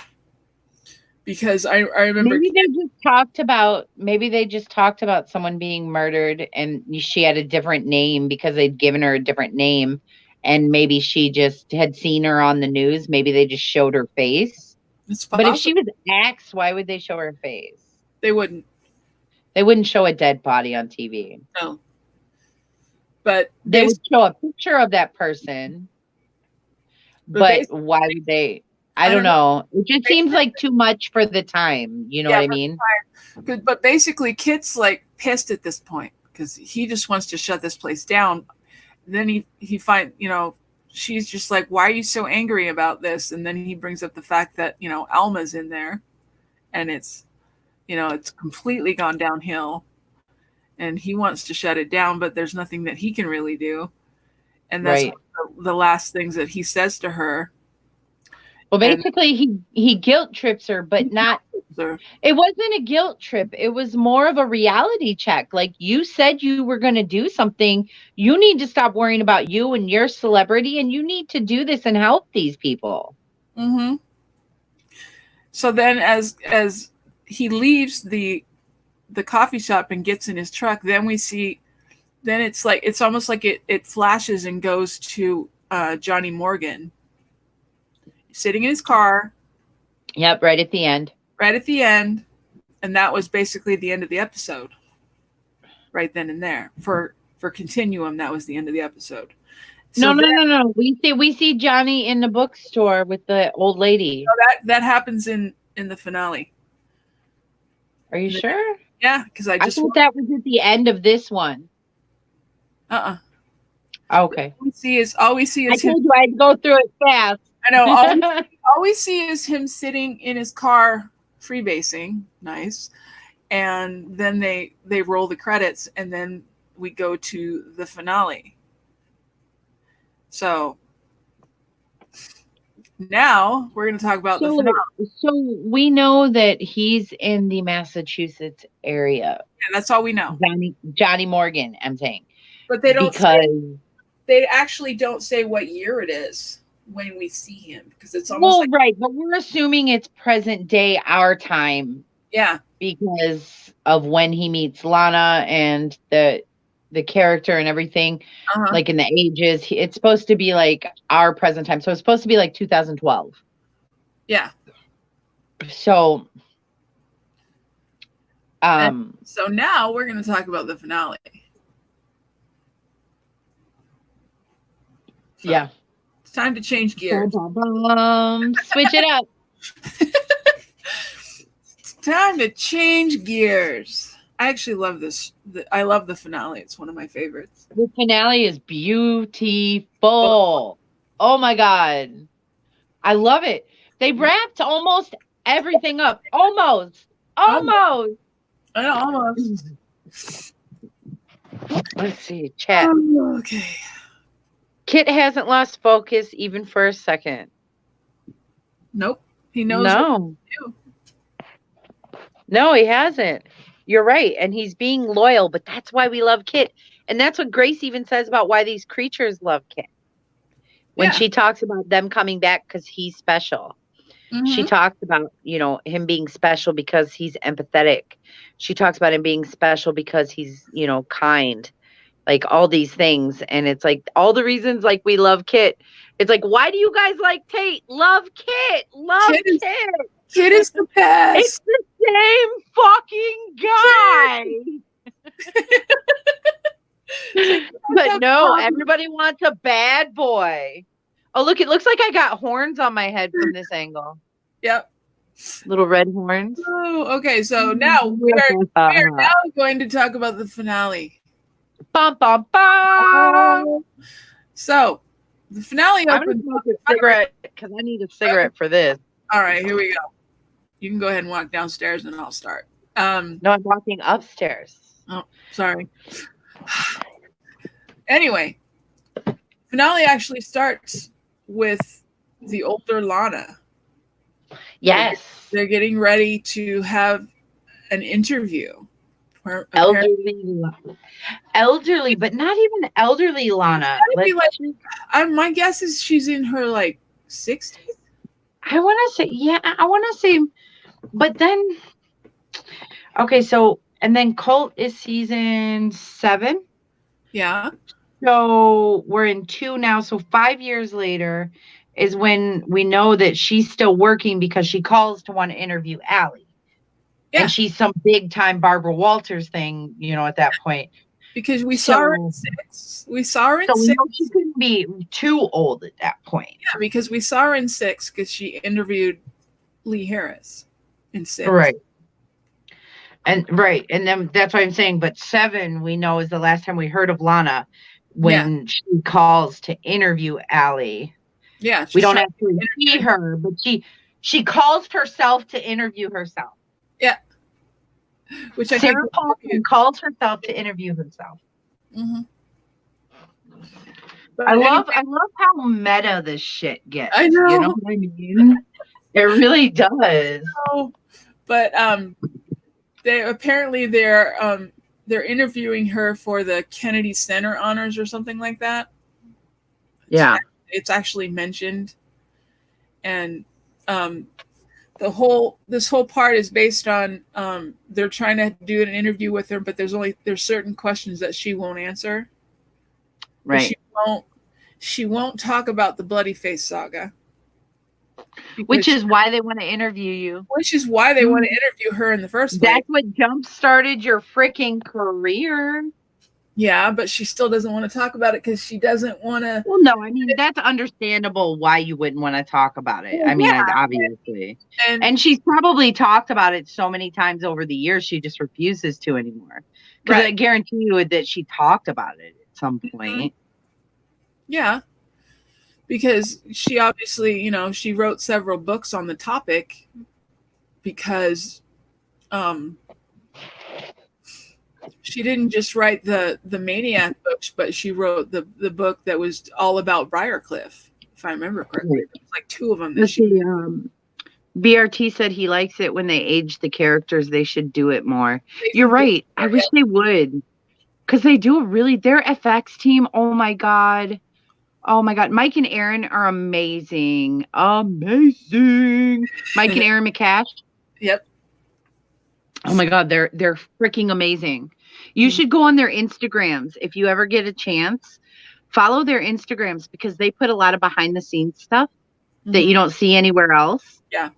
because I remember maybe they just talked about someone being murdered and she had a different name because they'd given her a different name, and maybe she just had seen her on the news. Maybe they just showed her face. But if she was axed, why would they show her face? They wouldn't show a dead body on TV. No. But they would show a picture of that person. But why would they? I don't know. It just seems like too much for the time. You know what I mean? But basically, Kit's like pissed at this point because he just wants to shut this place down. Then he finds, she's just like, why are you so angry about this? And then he brings up the fact that, Alma's in there and it's completely gone downhill and he wants to shut it down, but there's nothing that he can really do. And that's the last things that he says to her. Well, basically, he guilt trips her, but not. It wasn't a guilt trip. It was more of a reality check. Like, you said you were going to do something. You need to stop worrying about you and your celebrity, and you need to do this and help these people. Mm-hmm. So then, as he leaves the coffee shop and gets in his truck, then we see. Then it's almost like it flashes and goes to Johnny Morgan. Sitting in his car. Yep, right at the end. And that was basically the end of the episode. Right then and there. For Continuum, that was the end of the episode. So no. We see Johnny in the bookstore with the old lady. So that happens in the finale. Are you sure? Yeah, because I thought that was at the end of this one. Okay. All we see is I told you I'd go through it fast. I know. All we see is him sitting in his car freebasing. Nice. And then they roll the credits and then we go to the finale. So now we're going to talk about the finale. So we know that he's in the Massachusetts area. Yeah, that's all we know. Johnny Morgan, I'm saying. But they don't they actually don't say what year it is when we see him because it's almost right, but we're assuming it's present day our time. Yeah, because of when he meets Lana and the character and everything, like in the ages. It's supposed to be like our present time, so it's supposed to be like 2012. Yeah. So, so now we're going to talk about the finale. So. Yeah. Time to change gears. Switch it up. It's time to change gears. I actually love this. I love the finale. It's one of my favorites. The finale is beautiful. Oh my God. I love it. They wrapped almost everything up. Almost. I know, almost. Let's see. Chat. Okay. Kit hasn't lost focus even for a second. Nope. He knows what No. to do. No, he hasn't. You're right. And he's being loyal, but that's why we love Kit. And that's what Grace even says about why these creatures love Kit. When Yeah. she talks about them coming back because he's special. She Mm-hmm. talks about, him being special because he's empathetic. She talks about him being special because he's, kind. Like all these things. And it's like all the reasons like we love Kit. It's like, why do you guys like Tate? Love Kit. Love Kit. Kid is the It's best. the same fucking guy. But no, everybody wants a bad boy. Oh, look, it looks like I got horns on my head from this angle. Yep. Little red horns. Oh, okay. So now we are now going to talk about the finale. Bum, bum, bum. So the finale I'm going to smoke a cigarette because I need a cigarette for this. All right, here we go. You can go ahead and walk downstairs and I'll start. No, I'm walking upstairs. Oh, sorry. Anyway, finale actually starts with the older Lana. Yes. They're getting ready to have an interview. Elderly, but not even elderly Lana. My guess is she's in her like 60s. I want to say, but then, okay, so, and then Cult is season 7. Yeah. So we're in 2 now. So 5 years later is when we know that she's still working because she calls to want to interview Allie. Yeah. And she's some big time Barbara Walters thing, at that point. Because we saw her in 6. We saw her in 6. We know she couldn't be too old at that point. Yeah, because we saw her in 6 because she interviewed Lee Harris in 6. Right. And then that's what I'm saying. But 7, we know, is the last time we heard of Lana when she calls to interview Allie. Yeah. We don't actually see her, but she calls herself to interview herself. Yeah. Which Sarah Paulson calls herself to interview herself. Mm-hmm. I love how meta this shit gets. I know. You know what I mean? It really does. But they're interviewing her for the Kennedy Center honors or something like that. Yeah. It's actually mentioned. And this whole part is based on they're trying to do an interview with her, but there's certain questions that she won't answer. Right. She won't talk about the Bloody Face saga. Which is why they want to interview you. Which is why they want to interview her in the first place. That's what jump-started your freaking career. Yeah, but she still doesn't want to talk about it because she doesn't want to. Well, no, I mean, that's understandable why you wouldn't want to talk about it. I mean, obviously. And she's probably talked about it so many times over the years, she just refuses to anymore. Because I guarantee you that she talked about it at some point. Yeah. Because she obviously, she wrote several books on the topic because she didn't just write the Maniac books, but she wrote the book that was all about Briarcliff, if I remember correctly. It was like 2 of them. BRT said he likes it when they age the characters. They should do it more. You're right. I wish they would. Because they do their FX team, oh my God. Oh my God. Mike and Aaron are amazing. Amazing. Mike and Aaron McCash. Yep. Oh my God. They're freaking amazing. You should go on their Instagrams if you ever get a chance. Follow their Instagrams because they put a lot of behind the scenes stuff that you don't see anywhere else. Yeah.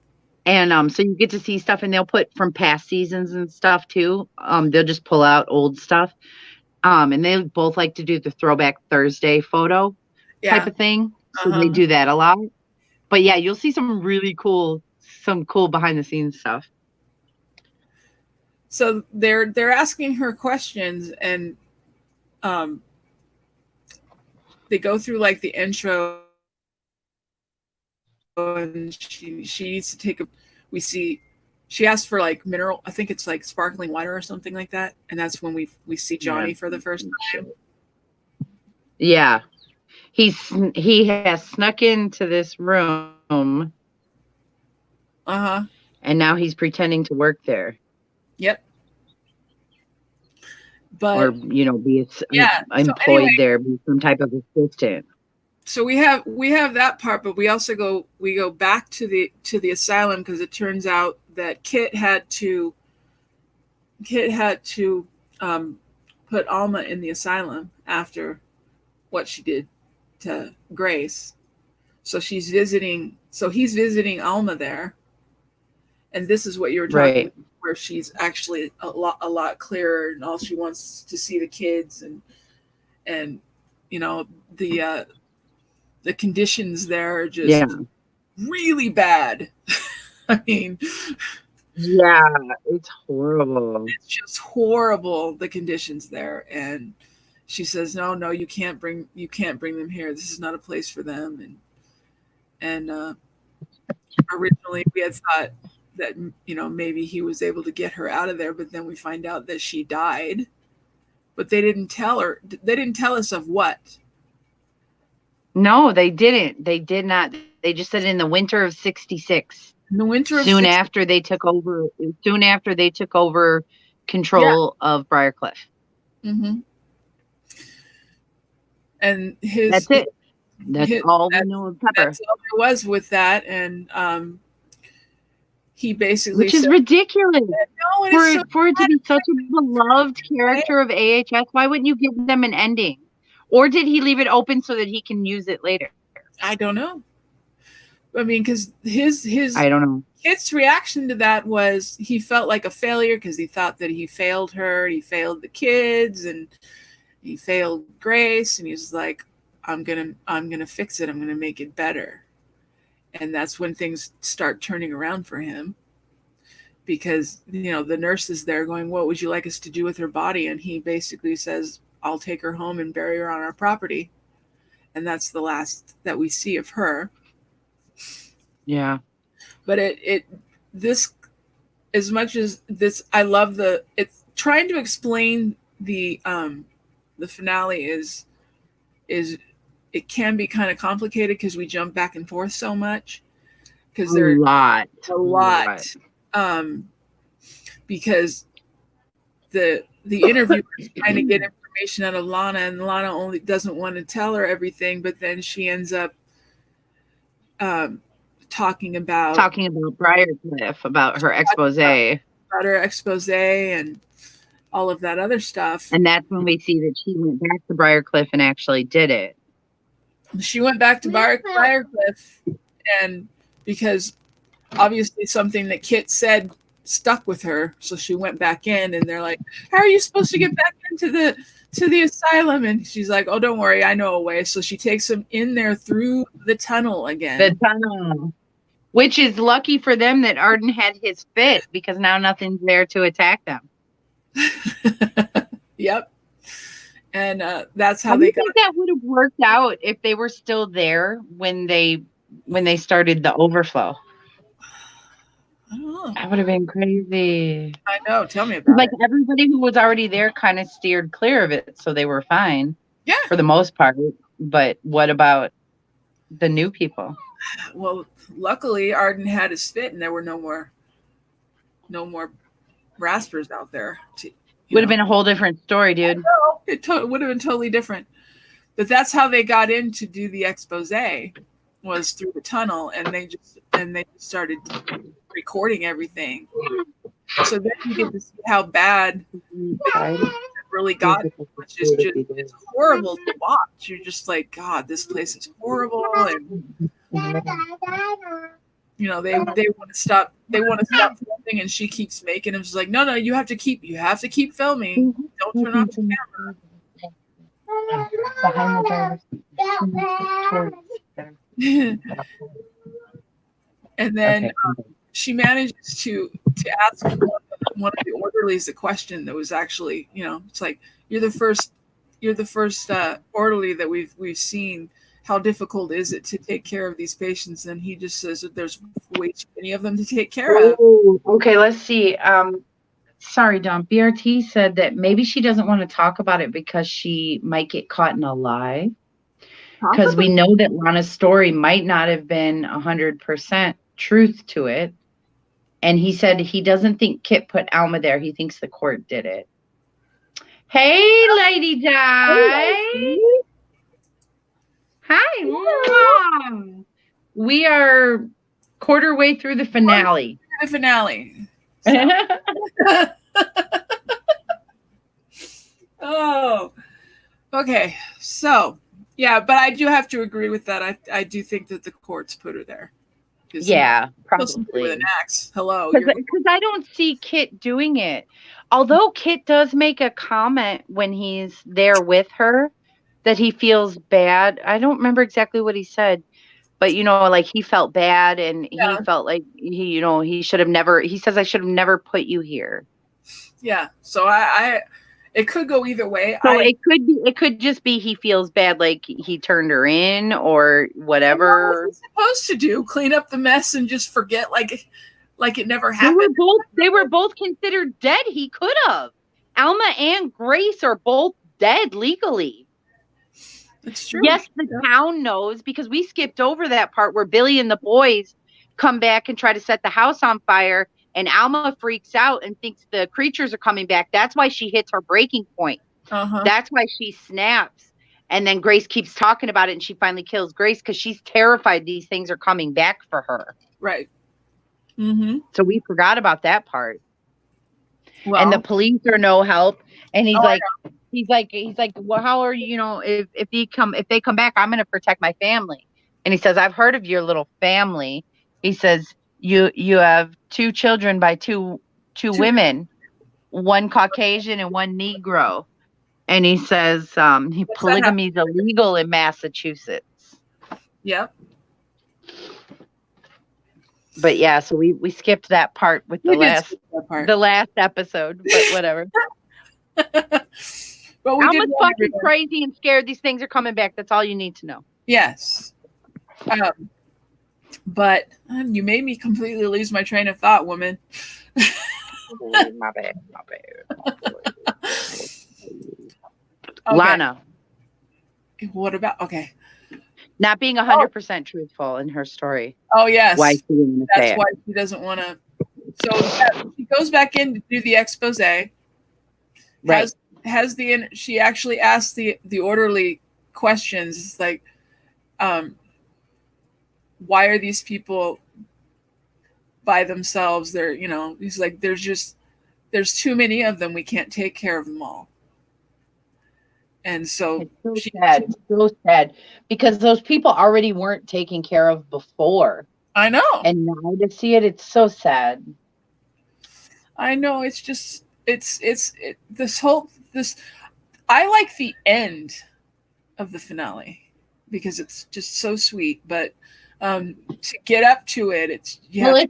And so you get to see stuff, and they'll put from past seasons and stuff too. They'll just pull out old stuff. And they both like to do the Throwback Thursday photo type of thing. So they do that a lot. But yeah, you'll see some cool behind the scenes stuff. So they're asking her questions, and they go through like the intro, and she needs to take she asked for like mineral, I think it's like sparkling water or something like that, and that's when we see Johnny for the first time. Yeah. He has snuck into this room Uh-huh. And now he's pretending to work there. Yep. Or, But be yeah. So anyway, employed there, be some type of assistant. so we have that part, but we also go back to the asylum, because it turns out that Kit had to put Alma in the asylum after what she did to Grace. So he's visiting Alma there, and this is what you were talking Right. about, where she's actually a lot clearer, and all she wants to see the kids, and the conditions there are just really bad. I mean, yeah, it's horrible. It's just horrible, the conditions there. And she says, no, you can't bring them here. This is not a place for them. And originally we had thought that maybe he was able to get her out of there, but then we find out that she died. But they didn't tell us of what. No, they didn't. They did not. They just said in the winter of 66. In the winter of soon after they took over control of Briarcliff. Mm-hmm. And that's it. That's all we know of Pepper. That's all there was with that. And he basically, which is ridiculous. No, for it to be such a beloved character of AHS, why wouldn't you give them an ending? Or did he leave it open so that he can use it later? I don't know. I mean, because his I don't know. Kit's reaction to that was he felt like a failure, because he thought that he failed her, he failed the kids, and he failed Grace, and he's like, I'm gonna fix it. I'm gonna make it better. And that's when things start turning around for him, because the nurse is there going, what would you like us to do with her body? And he basically says, I'll take her home and bury her on our property. And that's the last that we see of her. Yeah. But this, as much as this, I love it's trying to explain the finale is it can be kind of complicated, because we jump back and forth so much, because there's a lot. Because the interviewer is trying to get information out of Lana, and Lana only doesn't want to tell her everything, but then she ends up talking about Briarcliff, about her expose. About her expose and all of that other stuff. And that's when we see that she went back to Briarcliff and actually did it. She went back to Briarcliff, and because obviously something that Kit said stuck with her, so she went back in, and they're like, how are you supposed to get back into the asylum? And she's like, oh, don't worry, I know a way. So she takes him in there through the tunnel again. The tunnel. Which is lucky for them that Arden had his fit, because now nothing's there to attack them. Yep. And that's how they think that would have worked out if they were still there when they started the overflow. I don't know. That would have been crazy. I know. Tell me about it. Everybody who was already there kind of steered clear of it, so they were fine. Yeah. For the most part. But what about the new people? Well, luckily Arden had his fit, and there were no more Raspers out there. Would have been a whole different story, dude. It would have been totally different. But that's how they got in to do the expose, was through the tunnel, and they just started recording everything. So then you get to see how bad it really got, which is it's horrible to watch. You're just like, God, this place is horrible, and they want to stop filming, and she keeps making him. She's like, no, you have to keep filming. Don't turn off the camera. Behind the And then she manages to ask one of the orderlies a question that was actually, it's like, you're the first orderly that we've seen. How difficult is it to take care of these patients? And he just says that there's way too many of them to take care of. Okay, let's see. Sorry, Dom. BRT said that maybe she doesn't want to talk about it because she might get caught in a lie. Because we know that Lana's story might not have been 100% truth to it. And he said he doesn't think Kit put Alma there. He thinks the court did it. Hey, Lady Di. Hi. Mom. We are quarter way through the finale. The finale. So. Oh, okay. So, yeah, but I do have to agree with that. I do think that the courts put her there. Yeah, probably. With an axe. Hello. Because I don't see Kit doing it. Although Kit does make a comment when he's there with her that he feels bad. I don't remember exactly what he said. But, like he felt bad and he felt like he should have never, he says, I should have never put you here. Yeah. So it could go either way. So it could just be he feels bad, like he turned her in or whatever. What was he supposed to do? Clean up the mess and just forget like it never happened? They were both considered dead. He could have. Alma and Grace are both dead legally. It's true. Yes, the town knows because we skipped over that part where Billy and the boys come back and try to set the house on fire, and Alma freaks out and thinks the creatures are coming back. That's why she hits her breaking point. That's why she snaps. And then Grace keeps talking about it, and she finally kills Grace because she's terrified these things are coming back for her. Right. Mm-hmm. So we forgot about that part. Well, and the police are no help. And he's like, well, how are you, if they come back, I'm going to protect my family. And he says, I've heard of your little family. He says, you have 2 children by two women, one Caucasian and one Negro. And he says, polygamy is illegal in Massachusetts. Yep. But yeah, so we skipped that part with the last episode, but whatever. But Alma's fucking crazy and scared. These things are coming back. That's all you need to know. Yes. But you made me completely lose my train of thought, woman. My bad. Okay. Lana. What about, okay. Not being 100% truthful in her story. Oh, yes. Why she didn't say That's why she doesn't want to. So she goes back in to do the expose. Right. She actually asks the orderly questions. It's like, why are these people by themselves? They're, he's like, there's too many of them. We can't take care of them all. And so it's so sad because those people already weren't taken care of before. I know. And now to see it, it's so sad. I know. It's just, I like the end of the finale because it's just so sweet, but to get up to it, it's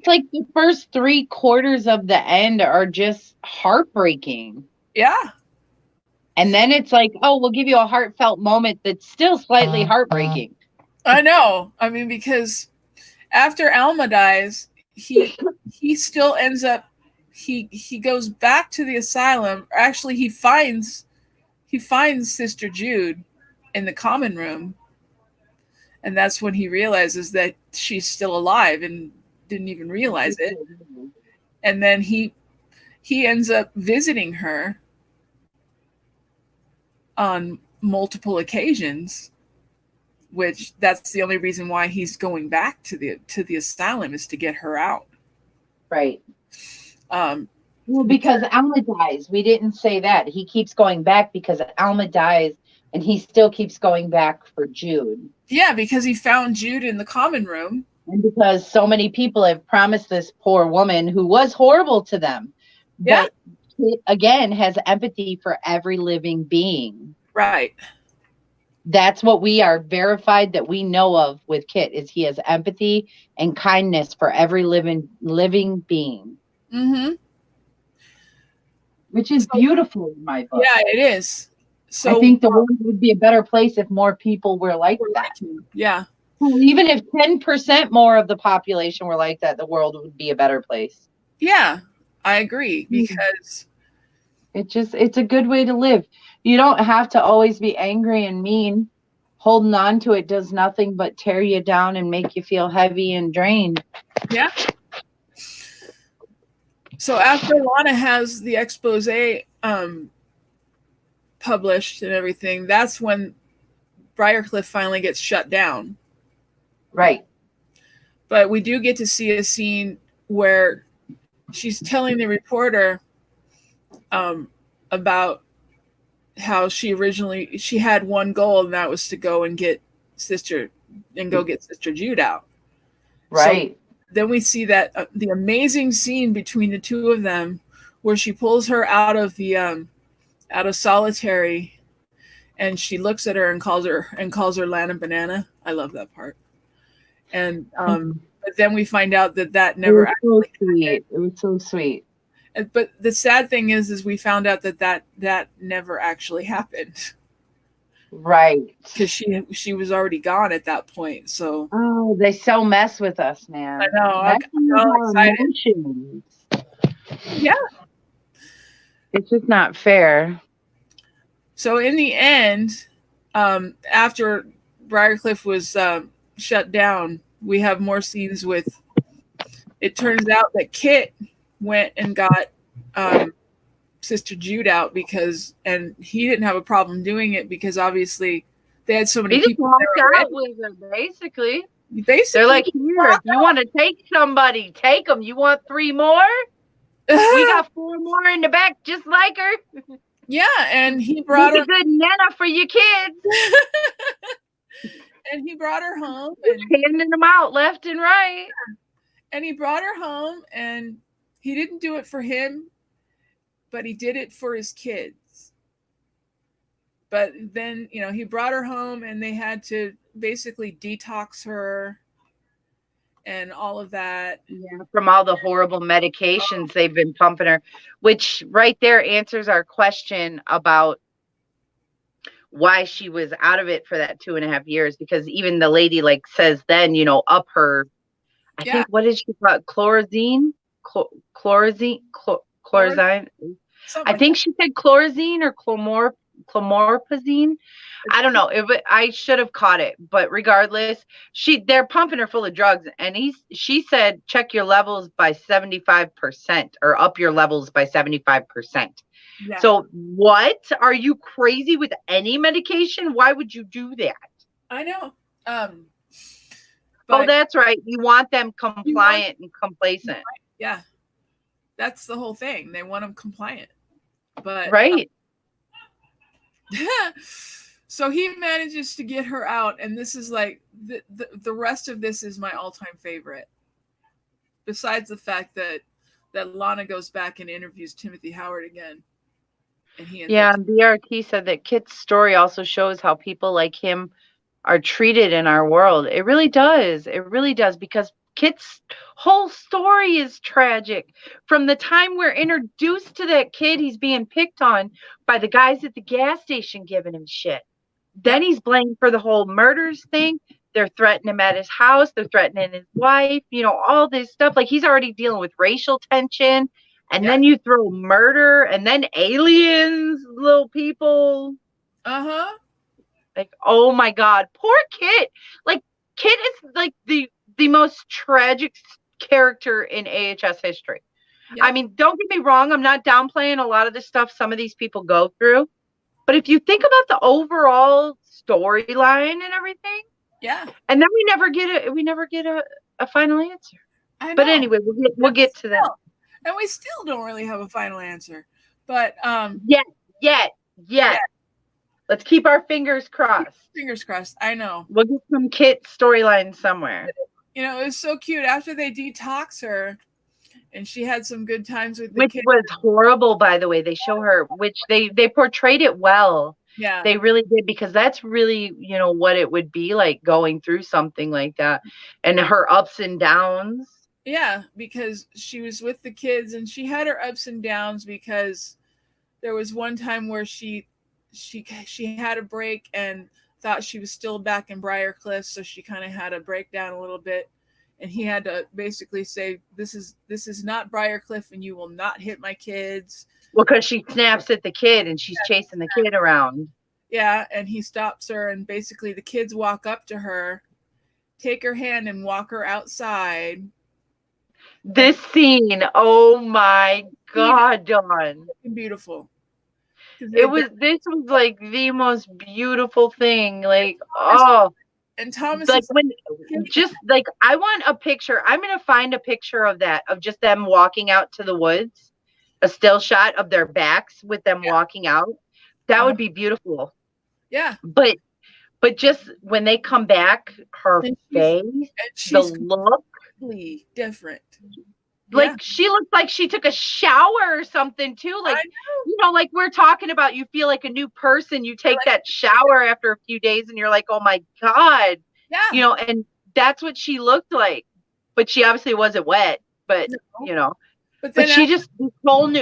like the first 3/4 of the end are just heartbreaking. Yeah. And then it's like, oh, we'll give you a heartfelt moment that's still slightly heartbreaking. I know. I mean, because after Alma dies, he still ends up, he goes back to the asylum. Actually, he finds Sister Jude in the common room. And that's when he realizes that she's still alive and didn't even realize it. And then he ends up visiting her on multiple occasions, which that's the only reason why he's going back to the asylum is to get her out. Right. Well, because Alma dies. We didn't say that. He keeps going back because Alma dies and he still keeps going back for Jude. Yeah, because he found Jude in the common room. And because so many people have promised this poor woman who was horrible to them. Yeah. But it, again, has empathy for every living being. Right. That's what we are verified that we know of with Kit is he has empathy and kindness for every living being. Mm-hmm. Which is beautiful in my book. Yeah, it is. So I think the world would be a better place if more people were like that. Yeah. Even if 10% more of the population were like that, the world would be a better place. Yeah, I agree because it's a good way to live. You don't have to always be angry and mean. Holding on to it does nothing but tear you down and make you feel heavy and drained. Yeah. So after Lana has the expose published and everything, that's when Briarcliff finally gets shut down. Right. But we do get to see a scene where she's telling the reporter about how she had one goal, and that was to go get Sister Jude out. Right. So then we see that the amazing scene between the two of them, where she pulls her out of solitary, and she looks at her and calls her Lana Banana. I love that part. And but then we find out that never actually sweet. It was so sweet. But the sad thing is we found out that never actually happened. Right. Because she was already gone at that point. So they so mess with us, man. I know. I'm excited. Yeah. It's just not fair. So in the end, after Briarcliff was shut down, we have more scenes with. It turns out that Kit went and got Sister Jude out and he didn't have a problem doing it because obviously they had so many people. Walked out with her, basically. They're like, here, if you want to take somebody, take them. You want 3 more? We got 4 more in the back, just like her. Yeah, and he brought her a good nana for your kids. And he brought her home and handing them out left and right. And he brought her home, and he didn't do it for him, but he did it for his kids. But then, he brought her home, and they had to basically detox her and all of that. Yeah, from all the horrible medications they've been pumping her, which right there answers our question about why she was out of it for that 2.5 years, because even the lady says then, up her, I think, what did she call it? Chlorozine? Chlorozine? I think she said chlorozine or chlormorphazine. I don't know. I should have caught it, but regardless, they're pumping her full of drugs, and she said check your levels by 75% or up your levels by 75%. Yeah. So what? Are you crazy with any medication? Why would you do that? I know. That's right. You want them compliant and complacent. Yeah. That's the whole thing. They want them compliant. But right. So he manages to get her out, and this is the rest of this is my all-time favorite. Besides the fact that Lana goes back and interviews Timothy Howard again. And BRT said that Kit's story also shows how people like him are treated in our world. It really does. It really does, because Kit's whole story is tragic. From the time we're introduced to that kid, he's being picked on by the guys at the gas station giving him shit. Then he's blamed for the whole murders thing. They're threatening him at his house. They're threatening his wife, all this stuff. He's already dealing with racial tension. And then you throw murder and then aliens, little people. Uh-huh. Oh my God, poor Kit. Kit is the most tragic character in AHS history. Yep. I mean, don't get me wrong. I'm not downplaying a lot of the stuff some of these people go through. But if you think about the overall storyline and everything. Yeah. And then we never get a final answer. I know. But anyway, we'll get to that. And we still don't really have a final answer. But Yet. Let's keep our fingers crossed. Fingers crossed. I know. We'll get some Kit storyline somewhere. It was so cute. After they detox her, and she had some good times with the Which kid. Was horrible, by the way. They show her, which they portrayed it well. Yeah. They really did, because that's really, what it would be like going through something like that. And her ups and downs. Yeah, because she was with the kids, and she had her ups and downs, because there was one time where she had a break and thought she was still back in Briarcliff, so she kind of had a breakdown a little bit, and he had to basically say, this is not Briarcliff, and you will not hit my kids. Well, because she snaps at the kid, and she's chasing the kid around. Yeah, and he stops her, and basically the kids walk up to her, take her hand, and walk her outside. This scene, oh my Scene God, Dawn. is beautiful. 'Cause This was like the most beautiful thing. Like, Thomas, oh, and Thomas like is when just like I want a picture. I'm gonna find a picture of that, of just them walking out to the woods, a still shot of their backs with them walking out. That would be beautiful. yeah. But just when they come back, her And face, the she's look, completely different. like Yeah. she looks like she took a shower or something too. Like, I know. you know, like we're talking about, you feel like a new person. You take that shower after a few days and you're like, oh my God, Yeah. you know, and that's what she looked like. But she obviously wasn't wet, but No. you know, But but then she just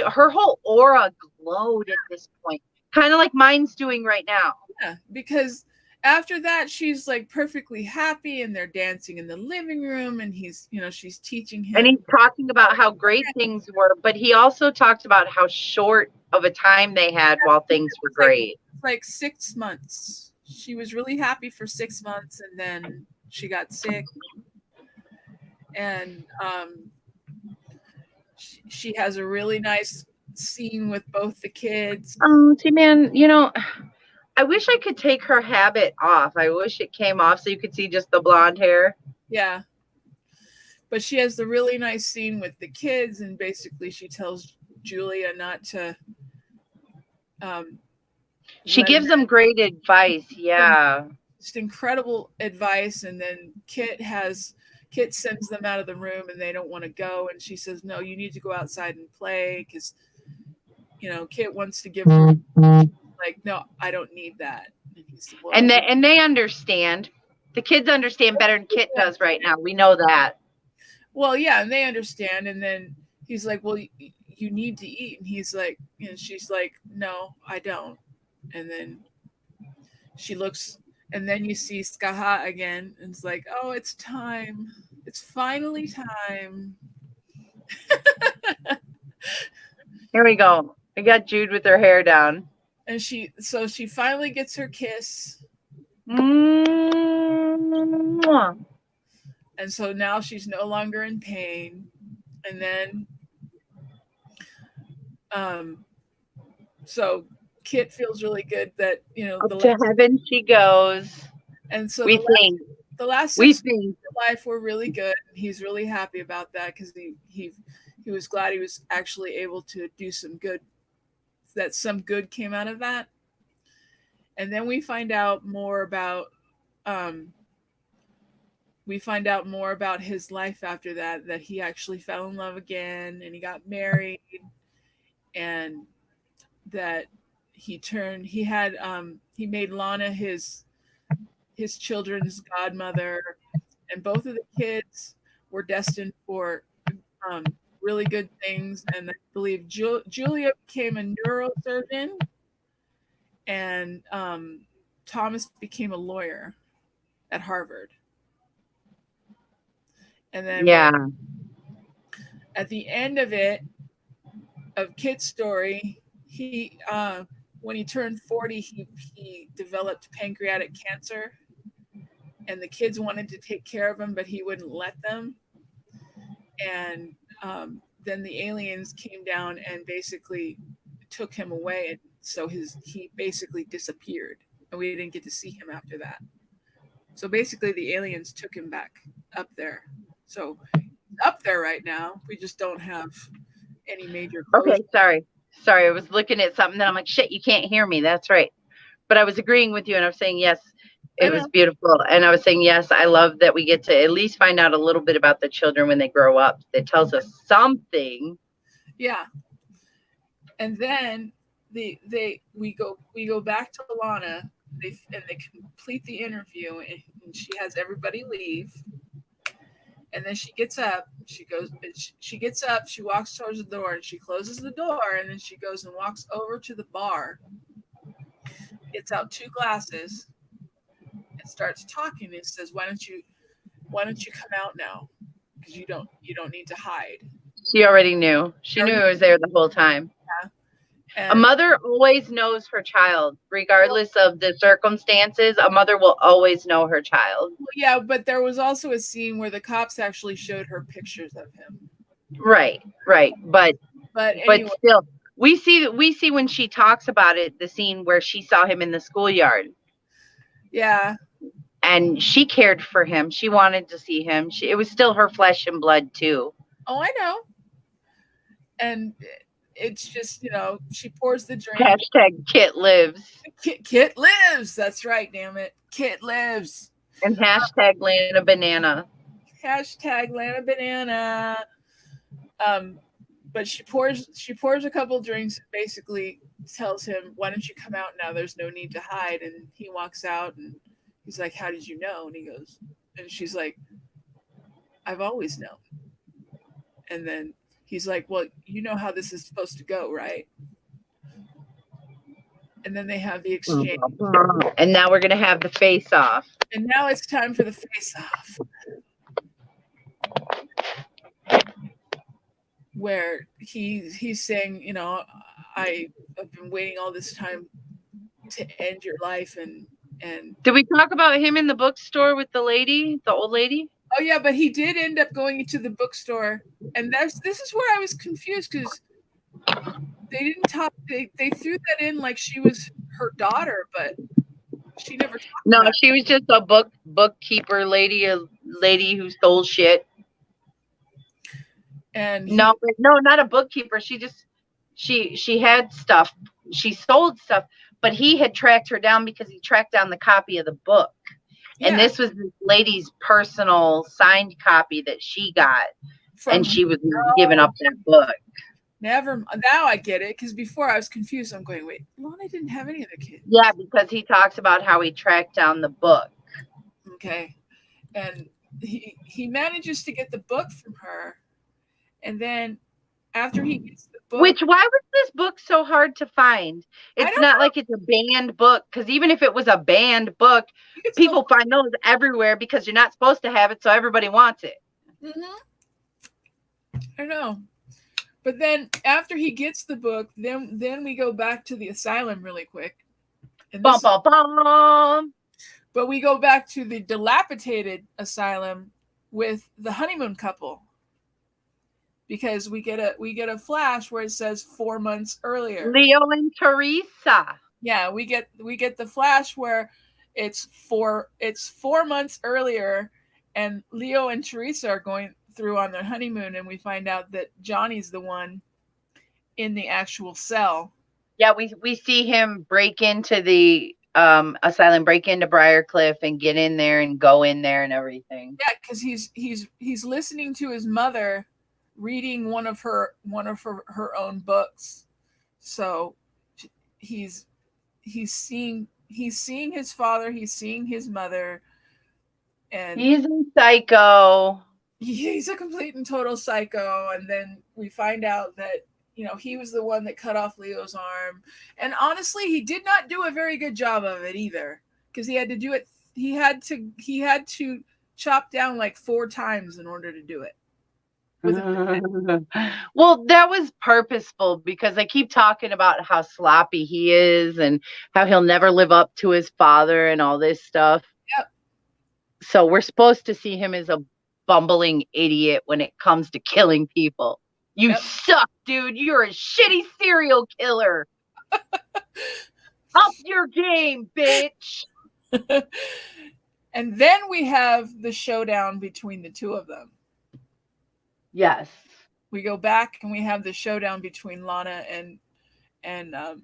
her whole aura glowed at this point, kind of like mine's doing right now. yeah, because after that she's like perfectly happy and they're dancing in the living room and he's, you know, she's teaching him. And he's talking about how great things were, but he also talked about how short of a time they had while things were great. Like 6 months. She was really happy for 6 months and then she got sick. And she has a really nice scene with both the kids. Oh, see, man, you know, I wish I could take her habit off. I wish it came off so you could see just the blonde hair. Yeah. But she has the really nice scene with the kids, and basically she tells Julia not to. She gives them great advice. Yeah. Just incredible advice. And then Kit sends them out of the room and they don't want to go. And she says, no, you need to go outside and play because, you know, Kit wants to give her, like, no, I don't need that. And, said, well, and they understand. The kids understand better than Kit does right now. We know that. Well, yeah, and they understand. And then he's like, well, you need to eat. And he's like, and she's like, no, I don't. And then she looks, and then you see Skaha again, and it's like, oh, it's time. It's finally time. Here we go. We got Jude with her hair down. And she finally gets her kiss. Mm-hmm. And so now she's no longer in pain. And then so Kit feels really good that, you know, to heaven she goes. And so the last 6 months of life were really good. He's really happy about that because he was glad he was actually able to do some good, that some good came out of that. And then we find out more about his life after that he actually fell in love again and he got married, and that he made Lana his children's godmother, and both of the kids were destined for really good things. And I believe Julia became a neurosurgeon, and Thomas became a lawyer at Harvard. And then at the end of Kit's story, he when he turned 40, he developed pancreatic cancer, and the kids wanted to take care of him, but he wouldn't let them. And then the aliens came down and basically took him away, and so he basically disappeared, and we didn't get to see him after that. So basically, the aliens took him back up there. So up there right now, we just don't have any major closure. Okay, sorry, I was looking at something and I'm like, shit, you can't hear me. That's right. But I was agreeing with you and I was saying yes, it was beautiful. And I was saying yes, I love that we get to at least find out a little bit about the children when they grow up. That tells us something. Yeah. And then we go back to Lana. They complete the interview, and she has everybody leave. And then she gets up. She walks towards the door, and she closes the door, and then she goes and walks over to the bar, gets out 2 glasses, and starts talking. And says, "Why don't you come out now? Because you don't need to hide." She already knew. She knew it was there the whole time. Yeah. And a mother always knows her child, regardless of the circumstances. A mother will always know her child. Well, yeah, but there was also a scene where the cops actually showed her pictures of him. Right. But anyway, still, we see when she talks about it, the scene where she saw him in the schoolyard. Yeah. And she cared for him. She wanted to see him. It was still her flesh and blood too. Oh, I know. And it's just, she pours the drink. Hashtag Kit lives. Kit lives. That's right. Damn it. Kit lives. And hashtag Lana Banana. Hashtag Lana Banana. But she pours a couple drinks and basically tells him, why don't you come out now? There's no need to hide. And he walks out and he's like, how did you know? And he goes, and she's like, I've always known. And then he's like, well, you know how this is supposed to go, right? And then they have the exchange. And now we're going to have the face off. And now it's time for the face off. Where he's saying, I have been waiting all this time to end your life. And did we talk about him in the bookstore with the old lady? Oh yeah, but he did end up going into the bookstore, and this is where I was confused because they didn't talk. They threw that in like she was her daughter, but she never talked. No, she was just a bookkeeper lady, a lady who stole shit. And no, not a bookkeeper. She had stuff. She sold stuff, but he had tracked her down because he tracked down the copy of the book. Yeah. And this was this lady's personal signed copy that she got. And she was giving up that book. Now I get it, because before I was confused. I'm going, wait, Lana didn't have any of the kids. Yeah, because he talks about how he tracked down the book. Okay. And he manages to get the book from her. And then after he gets the book. Which, why was this book so hard to find? It's not like it's a banned book, because even if it was a banned book, people find those everywhere because you're not supposed to have it, so everybody wants it. Mm-hmm. I know. But then after he gets the book, then we go back to the asylum really quick. And But we go back to the dilapidated asylum with the honeymoon couple. Because we get a flash where it says 4 months earlier. Leo and Teresa. Yeah, we get the flash where it's 4 months earlier, and Leo and Teresa are going through on their honeymoon, and we find out that Johnny's the one in the actual cell. Yeah, we see him break into the asylum, break into Briarcliff and get in there and go in there and everything. Yeah, because he's listening to his mother reading one of her own books. So he's seeing his father, he's seeing his mother, and he's a psycho. He's a complete and total psycho. And then we find out that he was the one that cut off Leo's arm, and honestly he did not do a very good job of it either, because he had to do it. He had to chop down like 4 times in order to do it. Well, that was purposeful, because they keep talking about how sloppy he is and how he'll never live up to his father and all this stuff. Yep. So we're supposed to see him as a bumbling idiot when it comes to killing people. You suck, dude. You're a shitty serial killer. Up your game, bitch. And then we have the showdown between the two of them. Yes. We go back and we have the showdown between Lana and I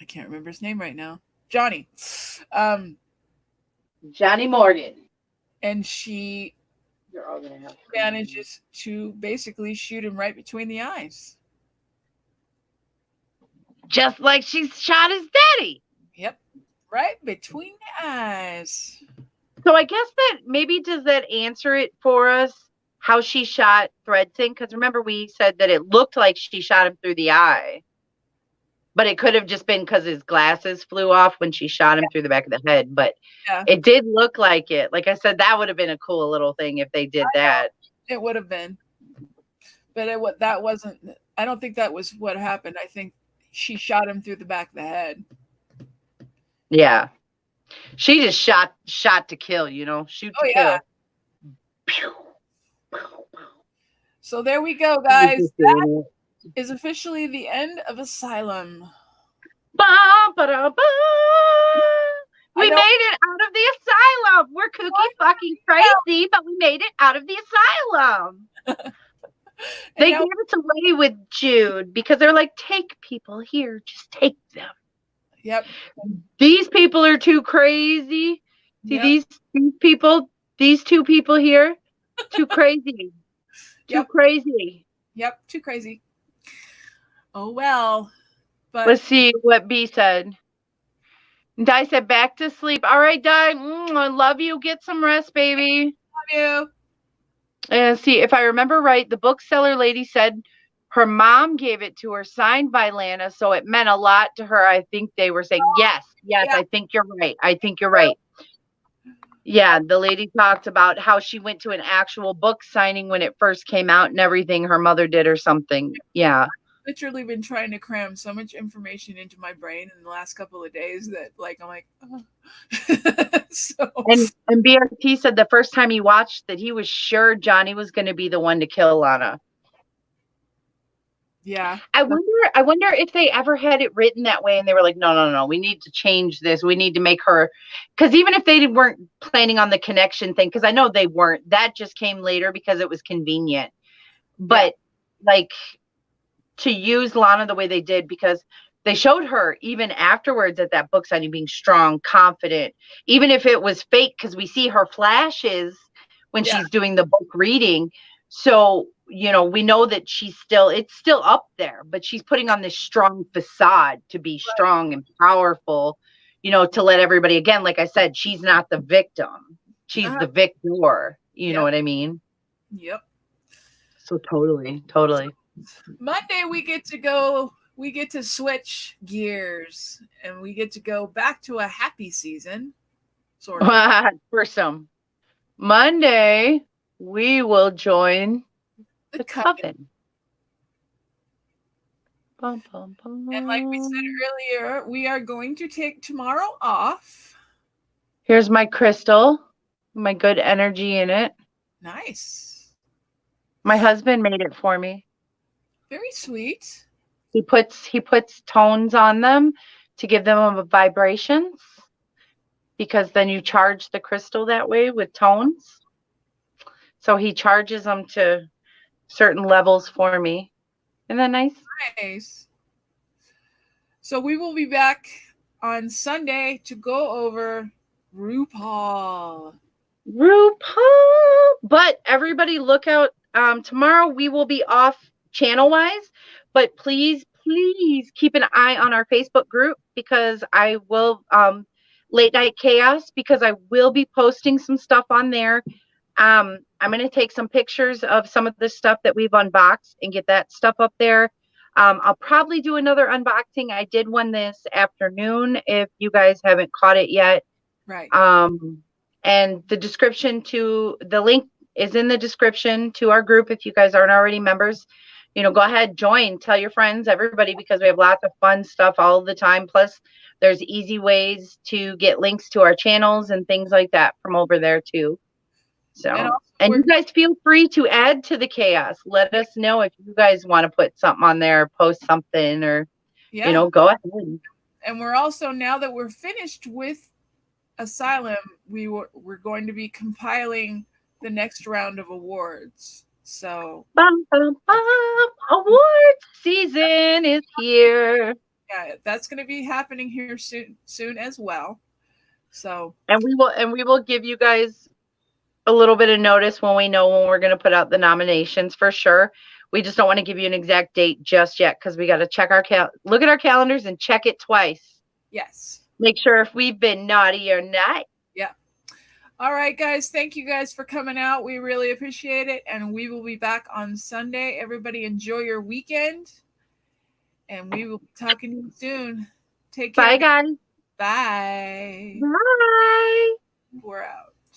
can't remember his name right now. Johnny. Johnny Morgan. And she manages to basically shoot him right between the eyes. Just like she shot his daddy. Yep. Right between the eyes. So I guess that maybe does that answer it for us, how she shot Threadson? Because remember we said that it looked like she shot him through the eye. But it could have just been because his glasses flew off when she shot him through the back of the head. But it did look like it. Like I said, that would have been a cool little thing if they did that. It would have been. But that wasn't. I don't think that was what happened. I think she shot him through the back of the head. Yeah. She just shot to kill, shoot to kill. So there we go, guys. That is officially the end of Asylum. We made it out of the asylum. We're kooky fucking crazy, but we made it out of the asylum. They gave us away with Jude because they're like, take people here, just take them. Yep. These people are too crazy. See, these people, these two people here, too crazy. Too crazy. Yep, too crazy. Oh, well. But let's see what B said. Di said, back to sleep. All right, Di. I love you. Get some rest, baby. Love you. And see, if I remember right, the bookseller lady said her mom gave it to her, signed by Lana, so it meant a lot to her. I think they were saying, yes, I think you're right. I think you're right. Yeah, the lady talked about how she went to an actual book signing when it first came out and everything her mother did or something. Yeah. I've literally been trying to cram so much information into my brain in the last couple of days that, like, I'm like, oh. So. And BRT said the first time he watched that he was sure Johnny was going to be the one to kill Lana. Yeah. I wonder if they ever had it written that way and they were like, no, we need to change this. We need to make her, because even if they weren't planning on the connection thing, because I know they weren't, that just came later because it was convenient. But like to use Lana the way they did, because they showed her even afterwards at that book signing being strong, confident, even if it was fake, because we see her flashes when she's doing the book reading. So, you know, we know that it's still up there, but she's putting on this strong facade to be strong and powerful, you know, to let everybody, again, like I said, she's not the victim. She's the victor. You know what I mean? Yep. So totally. Monday, we get to switch gears and we get to go back to a happy season. Sort of. For some. Monday, we will join the coven. Bum, bum, bum. And like we said earlier, we are going to take tomorrow off. Here's my crystal, my good energy in it. Nice. My husband made it for me. Very sweet. He puts tones on them to give them vibrations, because then you charge the crystal that way with tones. So he charges them to certain levels for me. Isn't that nice? Nice. So we will be back on Sunday to go over RuPaul. But everybody look out. Tomorrow we will be off channel-wise, but please keep an eye on our Facebook group, because I will Late Night Chaos, because I will be posting some stuff on there. I'm going to take some pictures of some of the stuff that we've unboxed and get that stuff up there. I'll probably do another unboxing. I did one this afternoon if you guys haven't caught it yet. Right. And the link is in the description to our group. If you guys aren't already members, you know, go ahead, join, tell your friends, everybody, because we have lots of fun stuff all the time. Plus, there's easy ways to get links to our channels and things like that from over there too. So, and you guys feel free to add to the chaos. Let us know if you guys want to put something on there, post something, or, you know, go ahead. And we're also, now that we're finished with Asylum, we're going to be compiling the next round of awards. So awards season is here. Yeah, that's going to be happening here soon as well. So, and we will give you guys a little bit of notice when we know when we're going to put out the nominations for sure. We just don't want to give you an exact date just yet, because we got to check look at our calendars and check it twice. Yes. Make sure if we've been naughty or not. Yeah. All right, guys. Thank you guys for coming out. We really appreciate it. And we will be back on Sunday. Everybody enjoy your weekend. And we will be talking to you soon. Take care. Bye, guys. Bye. Bye. We're out.